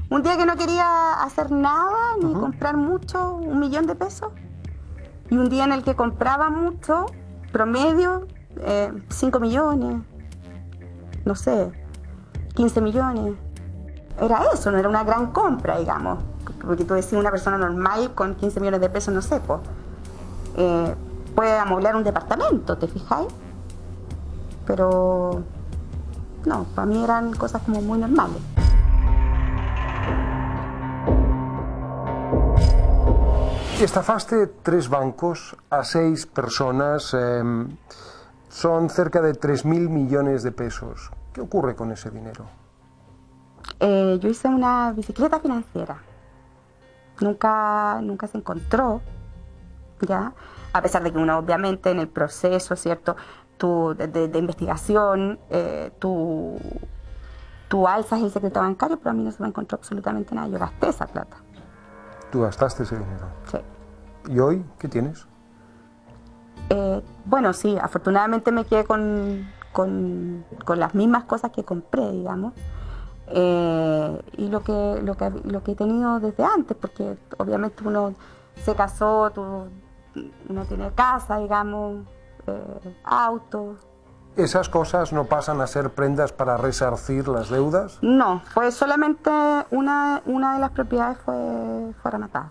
un día que no quería hacer nada ni comprar mucho, 1 millón de pesos. Y un día en el que compraba mucho, promedio, 5 millones, no sé, 15 millones. Era eso, no era una gran compra, digamos. Porque tú decís, una persona normal con 15 millones de pesos, no sé, pues, puede amoblar un departamento, ¿te fijáis? Pero no, para mí eran cosas como muy normales. Estafaste 3 bancos a 6 personas. Son cerca de 3.000 millones de pesos. ¿Qué ocurre con ese dinero? Yo hice una bicicleta financiera. Nunca se encontró, ¿ya? A pesar de que uno obviamente en el proceso, ¿cierto?, de investigación, tú alzas el secreto bancario, pero a mí no se me encontró absolutamente nada. Yo gasté esa plata. ¿Tú gastaste ese dinero? Sí. ¿Y hoy qué tienes? Bueno, sí, afortunadamente me quedé con las mismas cosas que compré, digamos. Y lo que he tenido desde antes, porque obviamente uno se casó, uno tiene casa, digamos, auto. ¿Esas cosas no pasan a ser prendas para resarcir las deudas? No, fue solamente una de las propiedades fue rematada.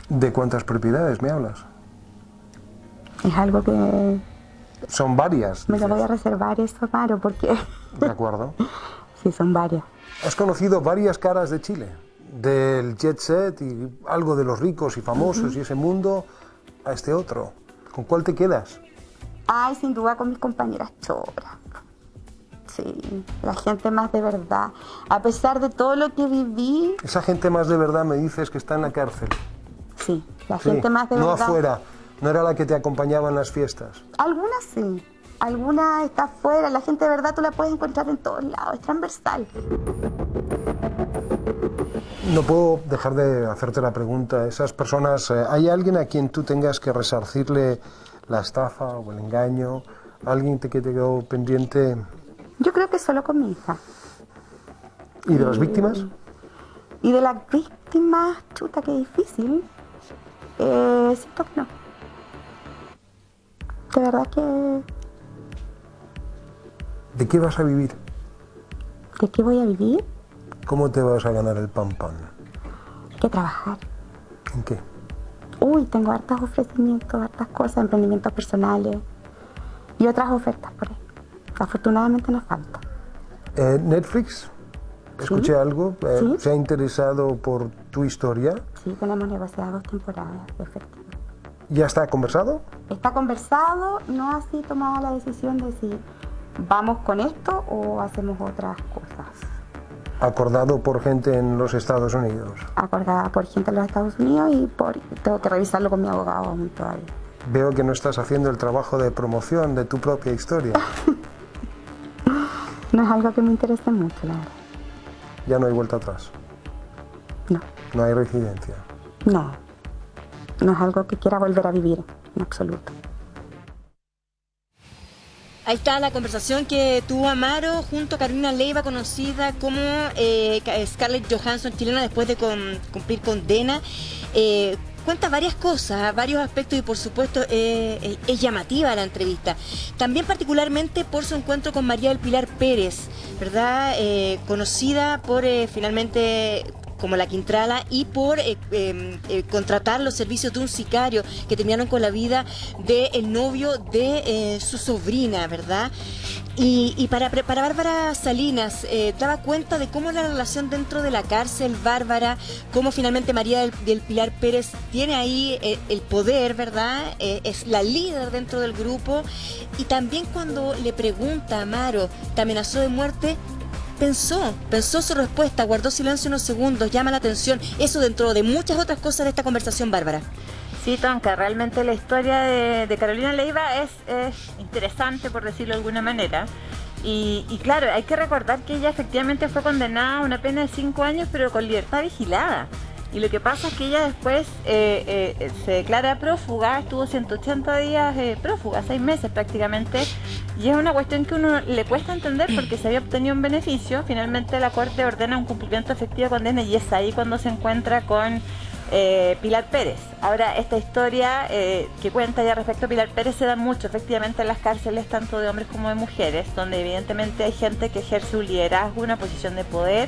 ¿De cuántas propiedades me hablas? Es algo que... Son varias. Me lo voy a reservar eso, Maro, porque... De acuerdo. Sí, son varias. Has conocido varias caras de Chile, del jet set y algo de los ricos y famosos y ese mundo a este otro. ¿Con cuál te quedas? Ay, sin duda con mis compañeras choras. Sí, la gente más de verdad. A pesar de todo lo que viví... Esa gente más de verdad me dices que está en la cárcel. Sí, la gente más de verdad. No afuera, no era la que te acompañaba en las fiestas. Algunas sí, algunas está afuera. La gente de verdad tú la puedes encontrar en todos lados, es transversal. No puedo dejar de hacerte la pregunta. Esas personas, ¿hay alguien a quien tú tengas que resarcirle la estafa o el engaño? ¿Alguien que te quedó pendiente? Yo creo que solo con mi hija. ¿Y de las víctimas? Y de las víctimas, chuta, qué difícil. Siento que no. De verdad que... ¿De qué vas a vivir? ¿De qué voy a vivir? ¿Cómo te vas a ganar el pan? Hay que trabajar. ¿En qué? Uy, tengo hartos ofrecimientos, hartas cosas, emprendimientos personales y otras ofertas por ahí. Afortunadamente nos falta. ¿Netflix? Escuché algo. ¿Sí? ¿Se ha interesado por tu historia? Sí, tenemos negociado 2 temporadas, efectivamente. ¿Ya está conversado? Está conversado, no así tomada la decisión de si vamos con esto o hacemos otras cosas. Acordado por gente en los Estados Unidos. Acordada por gente en los Estados Unidos y tengo que revisarlo con mi abogado aún todavía. Veo que no estás haciendo el trabajo de promoción de tu propia historia. No es algo que me interese mucho, la verdad. Ya no hay vuelta atrás. No. No hay reincidencia. No. No es algo que quiera volver a vivir, en absoluto. Ahí está la conversación que tuvo Amaro junto a Carolina Leiva, conocida como Scarlett Johansson chilena, después de cumplir condena. Cuenta varias cosas, varios aspectos y por supuesto es llamativa la entrevista. También particularmente por su encuentro con María del Pilar Pérez, ¿verdad? Conocida por finalmente como la Quintrala y por contratar los servicios de un sicario que terminaron con la vida del novio de su sobrina, ¿verdad? Y para Bárbara Salinas, daba cuenta de cómo la relación dentro de la cárcel, Bárbara, cómo finalmente María del Pilar Pérez tiene ahí el poder, ¿verdad? Es la líder dentro del grupo. Y también cuando le pregunta a Amaro, ¿te amenazó de muerte? Pensó su respuesta, guardó silencio unos segundos, llama la atención. Eso dentro de muchas otras cosas de esta conversación, Bárbara. Sí, Tonka, realmente la historia de Carolina Leiva es interesante, por decirlo de alguna manera. Y claro, hay que recordar que ella efectivamente fue condenada a una pena de 5 años, pero con libertad vigilada. Y lo que pasa es que ella después se declara prófuga, estuvo 180 días prófuga, 6 meses prácticamente, y es una cuestión que uno le cuesta entender porque se había obtenido un beneficio. Finalmente la Corte ordena un cumplimiento efectivo de condena y es ahí cuando se encuentra con Pilar Pérez. Ahora, esta historia que cuenta ya respecto a Pilar Pérez se da mucho efectivamente en las cárceles, tanto de hombres como de mujeres, donde evidentemente hay gente que ejerce un liderazgo, una posición de poder.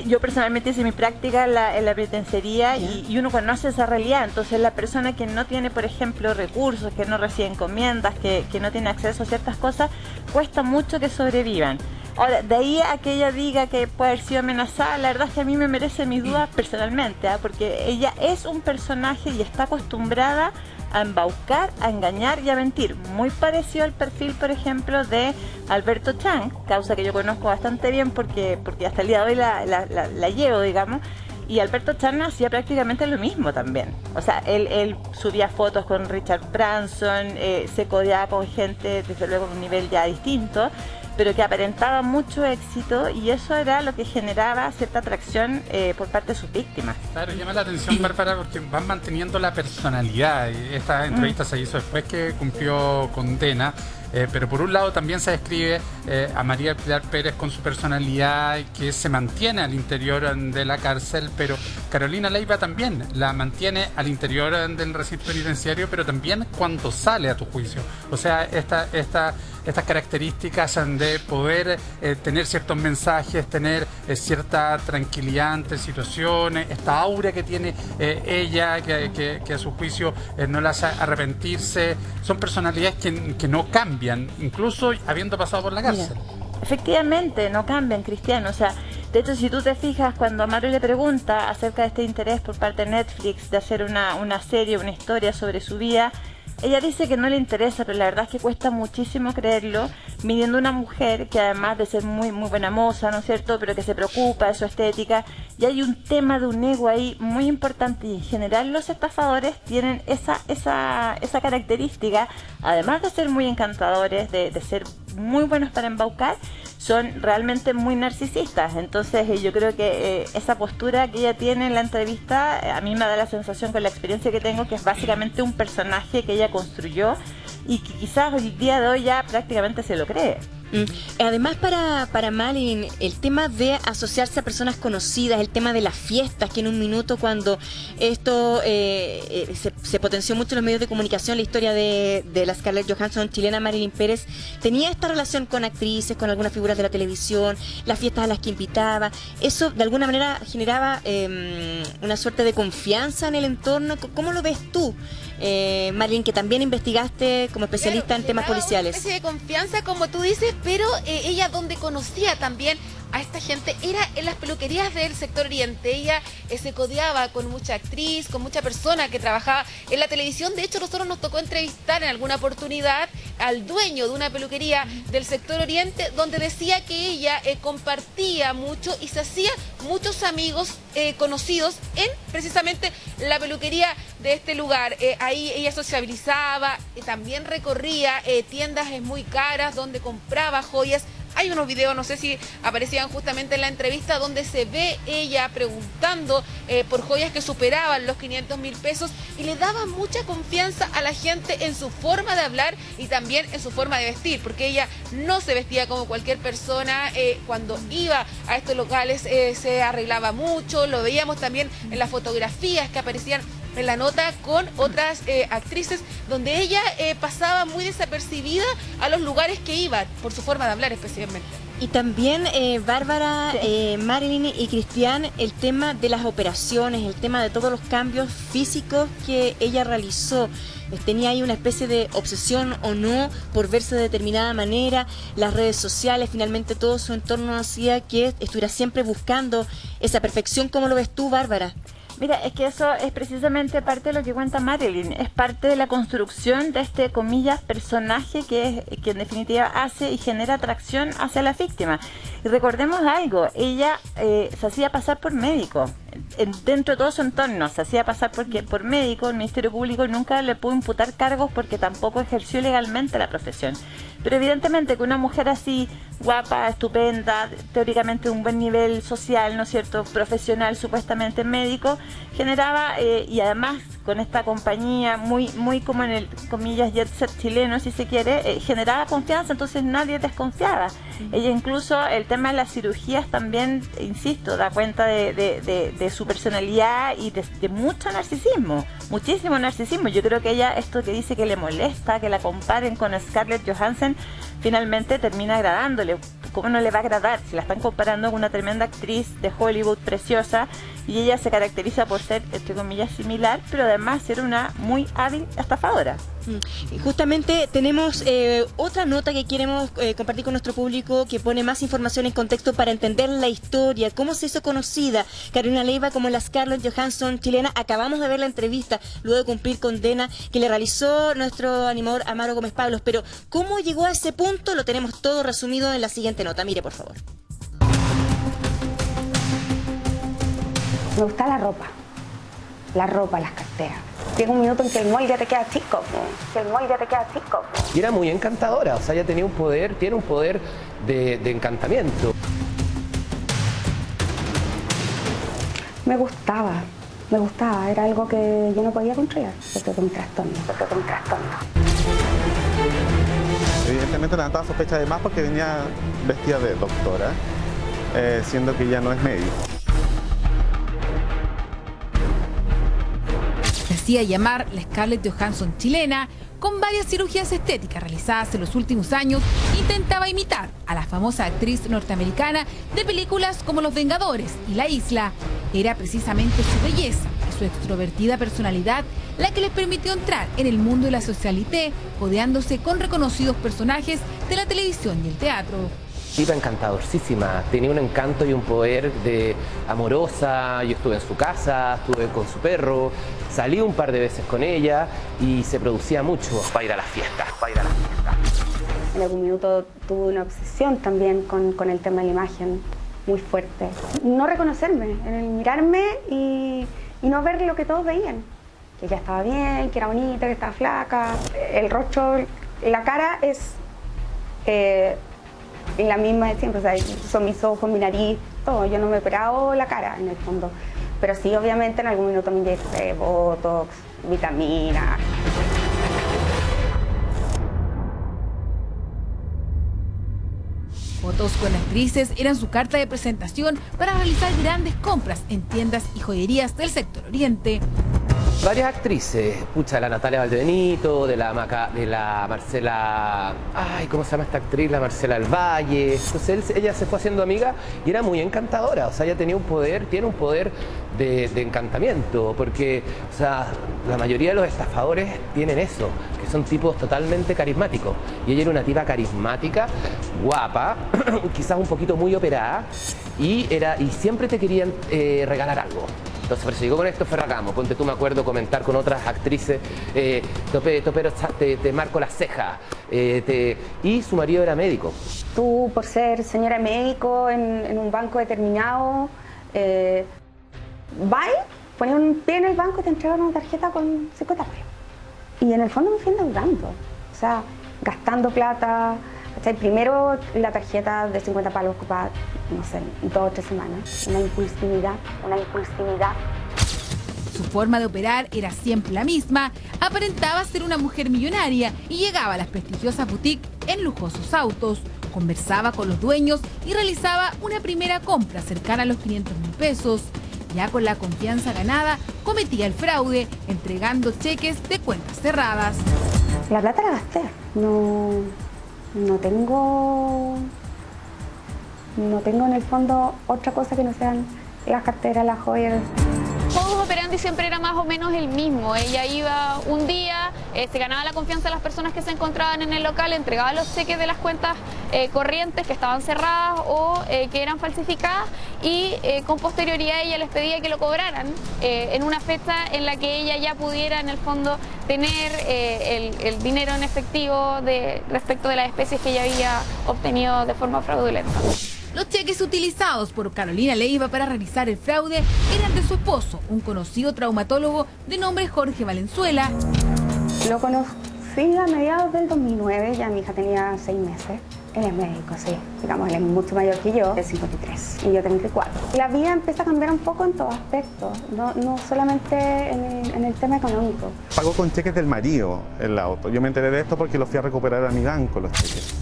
Yo personalmente hice mi práctica en la penitenciaría y uno conoce esa realidad. Entonces la persona que no tiene, por ejemplo, recursos, que no recibe encomiendas, que no tiene acceso a ciertas cosas, cuesta mucho que sobrevivan. Ahora, de ahí a que ella diga que puede haber sido amenazada, la verdad es que a mí me merece mis dudas personalmente, porque ella es un personaje y está acostumbrada a embaucar, a engañar y a mentir. Muy parecido al perfil, por ejemplo, de Alberto Chang, causa que yo conozco bastante bien porque hasta el día de hoy la llevo, digamos. Y Alberto Chang hacía prácticamente lo mismo también. O sea, él subía fotos con Richard Branson, se codeaba con gente, desde luego, de un nivel ya distinto, pero que aparentaba mucho éxito y eso era lo que generaba cierta atracción por parte de sus víctimas. Claro, llama la atención, Bárbara, porque van manteniendo la personalidad. Esta entrevista se hizo después que cumplió condena, pero por un lado también se describe a María Pilar Pérez con su personalidad que se mantiene al interior de la cárcel, pero Carolina Leiva también la mantiene al interior del recinto penitenciario, pero también cuando sale a tu juicio. O sea, estas características de poder tener ciertos mensajes, tener cierta tranquilidad ante situaciones, esta aura que tiene ella, que a su juicio no la hace arrepentirse, son personalidades que no cambian, incluso habiendo pasado por la cárcel. Mira, efectivamente, no cambian, Cristiano. O sea, de hecho, si tú te fijas, cuando Amaro le pregunta acerca de este interés por parte de Netflix de hacer una serie, una historia sobre su vida, ella dice que no le interesa, pero la verdad es que cuesta muchísimo creerlo, viniendo una mujer que además de ser muy buena moza, ¿no es cierto?, pero que se preocupa de su estética, y hay un tema de un ego ahí muy importante, y en general los estafadores tienen esa característica, además de ser muy encantadores, de ser muy buenos para embaucar, son realmente muy narcisistas. Entonces yo creo que esa postura que ella tiene en la entrevista a mí me da la sensación, con la experiencia que tengo, que es básicamente un personaje que ella construyó y que quizás hoy día de hoy ya prácticamente se lo cree. Además, para Malin, el tema de asociarse a personas conocidas, el tema de las fiestas, que en un minuto, cuando esto se potenció mucho en los medios de comunicación, la historia de la Scarlett Johansson chilena, Marilyn Pérez, tenía esta relación con actrices, con algunas figuras de la televisión, las fiestas a las que invitaba. Eso de alguna manera generaba una suerte de confianza en el entorno. ¿Cómo lo ves tú, Marilyn, que también investigaste como especialista en temas policiales? Una especie de confianza, como tú dices, pero ella donde conocía también a esta gente era en las peluquerías del sector oriente. Ella se codeaba con mucha actriz, con mucha persona que trabajaba en la televisión. De hecho, nosotros nos tocó entrevistar en alguna oportunidad al dueño de una peluquería del sector oriente, donde decía que ella compartía mucho y se hacía muchos amigos conocidos en precisamente la peluquería de este lugar. Ahí ella sociabilizaba, también recorría tiendas muy caras donde compraba joyas. Hay unos videos, no sé si aparecían justamente en la entrevista, donde se ve ella preguntando por joyas que superaban los 500.000 pesos, y le daba mucha confianza a la gente en su forma de hablar y también en su forma de vestir, porque ella no se vestía como cualquier persona. Cuando iba a estos locales se arreglaba mucho, lo veíamos también en las fotografías que aparecían en la nota con otras actrices, donde ella pasaba muy desapercibida a los lugares que iba, por su forma de hablar especialmente. Y también, Bárbara, Marilyn y Cristian, el tema de las operaciones, el tema de todos los cambios físicos que ella realizó. Tenía ahí una especie de obsesión o no por verse de determinada manera, las redes sociales, finalmente todo su entorno hacía que estuviera siempre buscando esa perfección. ¿Cómo lo ves tú, Bárbara? Mira, es que eso es precisamente parte de lo que cuenta Marilyn, es parte de la construcción de este, comillas, personaje que en definitiva hace y genera atracción hacia la víctima. Y recordemos algo, ella se hacía pasar por médico, dentro de todo su entorno se hacía pasar por médico. El Ministerio Público nunca le pudo imputar cargos porque tampoco ejerció legalmente la profesión. Pero evidentemente que una mujer así, guapa, estupenda, teóricamente de un buen nivel social, ¿no es cierto?, profesional, supuestamente médico, generaba, y además con esta compañía muy como en el, comillas, jet set chileno, si se quiere, generaba confianza, entonces nadie desconfiaba. Ella incluso, el tema de las cirugías también, insisto, da cuenta de su personalidad y de mucho narcisismo, muchísimo narcisismo. Yo creo que ella, esto que dice que le molesta, que la comparen con Scarlett Johansson, finalmente termina agradándole. ¿Cómo no le va a agradar si la están comparando con una tremenda actriz de Hollywood preciosa, y ella se caracteriza por ser, entre comillas, similar, pero además ser una muy hábil estafadora? Justamente tenemos otra nota que queremos compartir con nuestro público, que pone más información en contexto para entender la historia, cómo se hizo conocida Carolina Leiva como la Scarlett Johansson chilena. Acabamos de ver la entrevista luego de cumplir condena que le realizó nuestro animador Amaro Gómez Pablos, pero cómo llegó a ese punto lo tenemos todo resumido en la siguiente nota. Mire, por favor. Me gusta la ropa, las carteras. Llega un minuto en que el molde ya te queda chico, Y era muy encantadora, o sea, ella tenía un poder, tiene un poder de encantamiento. Me gustaba, era algo que yo no podía controlar, porque con un trastorno. Evidentemente levantaba sospecha de más porque venía vestida de doctora, siendo que ella no es médico. Se hacía llamar la Scarlett Johansson chilena. Con varias cirugías estéticas realizadas en los últimos años, intentaba imitar a la famosa actriz norteamericana de películas como Los Vengadores y La Isla. Era precisamente su belleza y su extrovertida personalidad la que les permitió entrar en el mundo de la socialité, codeándose con reconocidos personajes de la televisión y el teatro. Iba encantadorcísima, tenía un encanto y un poder de amorosa. Yo estuve en su casa, estuve con su perro, salí un par de veces con ella y se producía mucho para ir a las fiestas, En algún minuto tuve una obsesión también con el tema de la imagen muy fuerte. No reconocerme, en el mirarme y no ver lo que todos veían. Que ella estaba bien, que era bonita, que estaba flaca. El rostro, la cara es la misma de siempre, o sea, son mis ojos, mi nariz, todo. Yo no me he operado la cara en el fondo, pero sí, obviamente en algún minuto me inyecté botox, vitamina. Fotos con actrices eran su carta de presentación para realizar grandes compras en tiendas y joyerías del sector oriente. Varias actrices, pucha, la Natalia Valdebenito, de la Marcela, ¿cómo se llama esta actriz? La Marcela del Valle. Entonces ella se fue haciendo amiga y era muy encantadora, o sea, ella tenía un poder, tiene un poder de encantamiento, porque, o sea, la mayoría de los estafadores tienen eso, que son tipos totalmente carismáticos, y ella era una tipa carismática, guapa, quizás un poquito muy operada, y siempre te querían regalar algo. Entonces persigo con esto Ferragamo, ponte tú, me acuerdo comentar con otras actrices, topero, te marco las cejas, y su marido era médico. Tú, por ser señora médico en un banco determinado, vas, pones un pie en el banco y te entregan una tarjeta con 50 palos. Y en el fondo me fui endeudando, o sea, gastando plata. Primero la tarjeta de 50 palos ocupaba, no sé, 2 o 3 semanas. Una impulsividad. Su forma de operar era siempre la misma, aparentaba ser una mujer millonaria y llegaba a las prestigiosas boutiques en lujosos autos, conversaba con los dueños y realizaba una primera compra cercana a los 500.000 pesos. Ya con la confianza ganada, cometía el fraude, entregando cheques de cuentas cerradas. La plata la gasté, no tengo en el fondo otra cosa que no sean las carteras, las joyas. Modus operandi siempre era más o menos el mismo. Ella iba un día, se ganaba la confianza de las personas que se encontraban en el local, entregaba los cheques de las cuentas corrientes que estaban cerradas o que eran falsificadas y con posterioridad ella les pedía que lo cobraran en una fecha en la que ella ya pudiera en el fondo tener el dinero en efectivo respecto de las especies que ella había obtenido de forma fraudulenta. Los cheques utilizados por Carolina Leiva para realizar el fraude eran de su esposo, un conocido traumatólogo de nombre Jorge Valenzuela. Lo conocí a mediados del 2009, ya mi hija tenía 6 meses. Él es médico, sí, digamos, él es mucho mayor que yo, es 53 y yo 34. La vida empieza a cambiar un poco en todo aspecto, no solamente en el tema económico. Pagó con cheques del marido el auto. Yo me enteré de esto porque los fui a recuperar a mi banco, los cheques.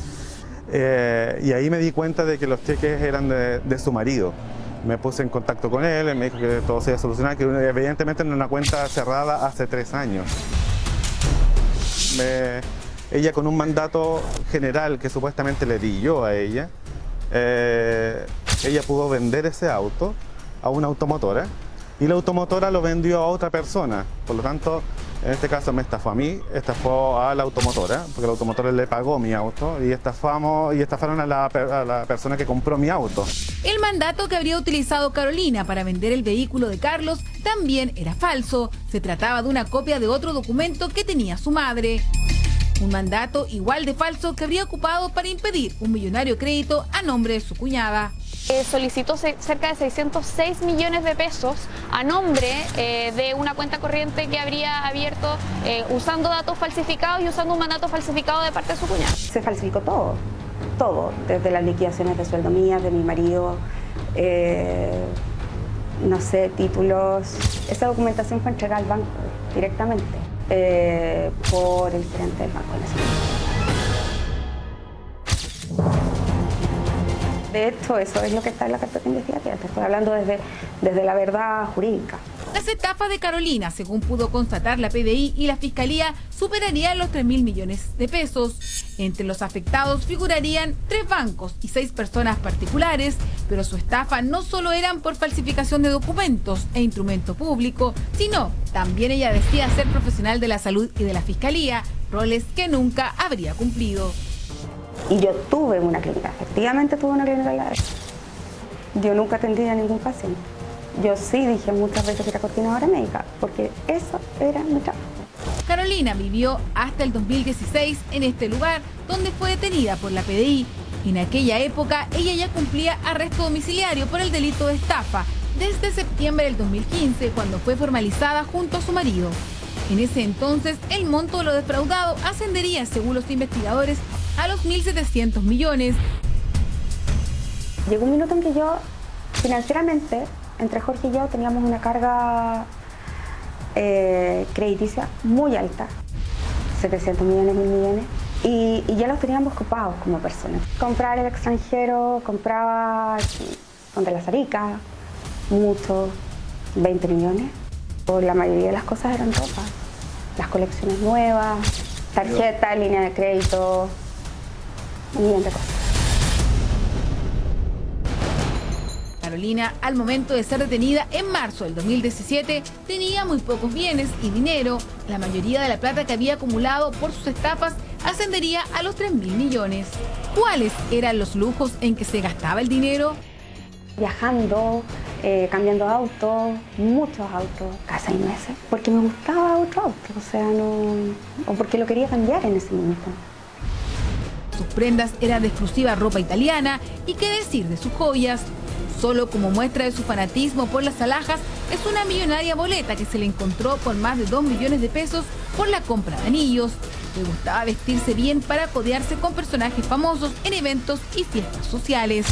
Y ahí me di cuenta de que los cheques eran de su marido. Me puse en contacto con él me dijo que todo se iba a solucionar, que evidentemente en una cuenta cerrada hace 3 años. Ella con un mandato general que supuestamente le di yo a ella, ella pudo vender ese auto a una automotora y la automotora lo vendió a otra persona. Por lo tanto, en este caso me estafó a mí, estafó a la automotora, porque la automotora le pagó mi auto y estafaron a la persona que compró mi auto. El mandato que habría utilizado Carolina para vender el vehículo de Carlos también era falso. Se trataba de una copia de otro documento que tenía su madre. Un mandato igual de falso que habría ocupado para impedir un millonario crédito a nombre de su cuñada. Solicitó cerca de 606 millones de pesos a nombre de una cuenta corriente que habría abierto usando datos falsificados y usando un mandato falsificado de parte de su cuñada. Se falsificó todo, desde las liquidaciones de sueldo mías, de mi marido, no sé, títulos. Esa documentación fue entregada al banco directamente por el gerente del Banco Nacional. De hecho, eso es lo que está en la carpeta investigativa. Te estoy hablando desde la verdad jurídica. Las estafas de Carolina, según pudo constatar la PDI y la Fiscalía, superarían los 3.000 millones de pesos. Entre los afectados figurarían 3 bancos y 6 personas particulares, pero su estafa no solo eran por falsificación de documentos e instrumento público, sino también ella decía ser profesional de la salud y de la Fiscalía, roles que nunca habría cumplido. Y yo tuve una clínica, efectivamente tuve una clínica en la Yo nunca atendí a ningún paciente. Yo sí dije muchas veces que era coordinadora médica, porque eso era mi trabajo. Carolina vivió hasta el 2016 en este lugar, donde fue detenida por la PDI. En aquella época, ella ya cumplía arresto domiciliario por el delito de estafa, desde septiembre del 2015, cuando fue formalizada junto a su marido. En ese entonces, el monto de lo defraudado ascendería, según los investigadores, a los 1.700 millones. Llegó un minuto en que yo, financieramente, entre Jorge y yo teníamos una carga crediticia muy alta, 700 millones, 1.000 millones, y ya los teníamos copados como personas. Comprar el extranjero, compraba donde las Arica, mucho, 20 millones. La mayoría de las cosas eran ropa, las colecciones nuevas, tarjeta, línea de crédito, un millón de cosas. Carolina, al momento de ser detenida en marzo del 2017, tenía muy pocos bienes y dinero. La mayoría de la plata que había acumulado por sus estafas ascendería a los 3.000 millones. ¿Cuáles eran los lujos en que se gastaba el dinero? Viajando, cambiando autos, muchos autos, cada 6 meses, porque me gustaba otro auto, o sea, o porque lo quería cambiar en ese momento. Sus prendas eran de exclusiva ropa italiana y qué decir de sus joyas. Solo como muestra de su fanatismo por las alhajas es una millonaria boleta que se le encontró por más de 2 millones de pesos por la compra de anillos. Le gustaba vestirse bien para codearse con personajes famosos en eventos y fiestas sociales.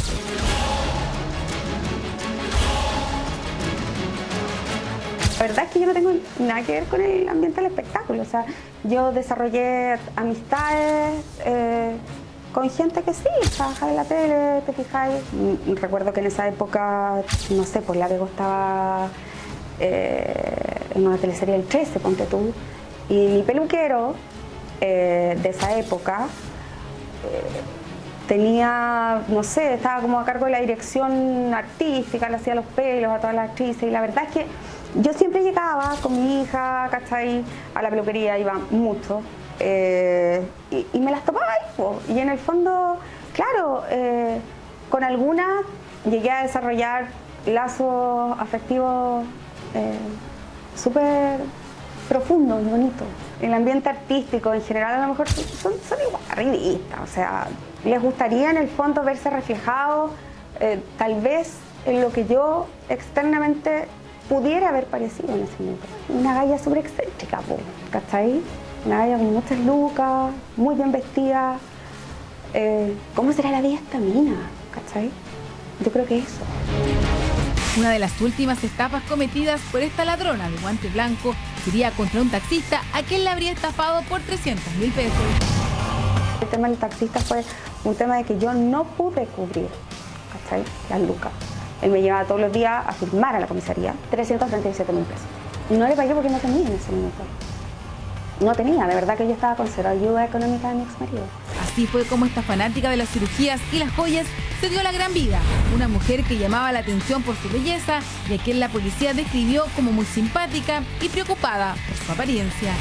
La verdad es que yo no tengo nada que ver con el ambiente del espectáculo, o sea, yo desarrollé amistades con gente que sí, trabaja en la tele, te fijáis. Recuerdo que en esa época, no sé, pues la Bego estaba en una teleserie del 13, ponte tú, y mi peluquero de esa época tenía, no sé, estaba como a cargo de la dirección artística, le hacía los pelos a todas las actrices, y la verdad es que yo siempre llegaba con mi hija, ¿cachai? A la peluquería, iba mucho, y me las topaba ahí, po. Y en el fondo, claro, con algunas llegué a desarrollar lazos afectivos súper profundos y bonitos. El ambiente artístico en general a lo mejor son igual arribistas, o sea, les gustaría en el fondo verse reflejados tal vez en lo que yo externamente pudiera haber parecido en ese momento. Una galla súper excéntrica, ¿cachai? Una galla con muchas lucas, muy bien vestida. ¿Cómo será la vida esta mina? ¿Cachai? Yo creo que eso. Una de las últimas estafas cometidas por esta ladrona de guante blanco sería contra un taxista a quien le habría estafado por 300.000 pesos. El tema del taxista fue un tema de que yo no pude cubrir, ¿cachai? Las lucas. Él me llevaba todos los días a firmar a la comisaría 337.000 pesos. Y no le pagué porque no tenía en ese momento. No tenía, de verdad que yo estaba con cero ayuda económica de mi exmarido. Así fue como esta fanática de las cirugías y las joyas se dio la gran vida. Una mujer que llamaba la atención por su belleza y a quien la policía describió como muy simpática y preocupada por su apariencia.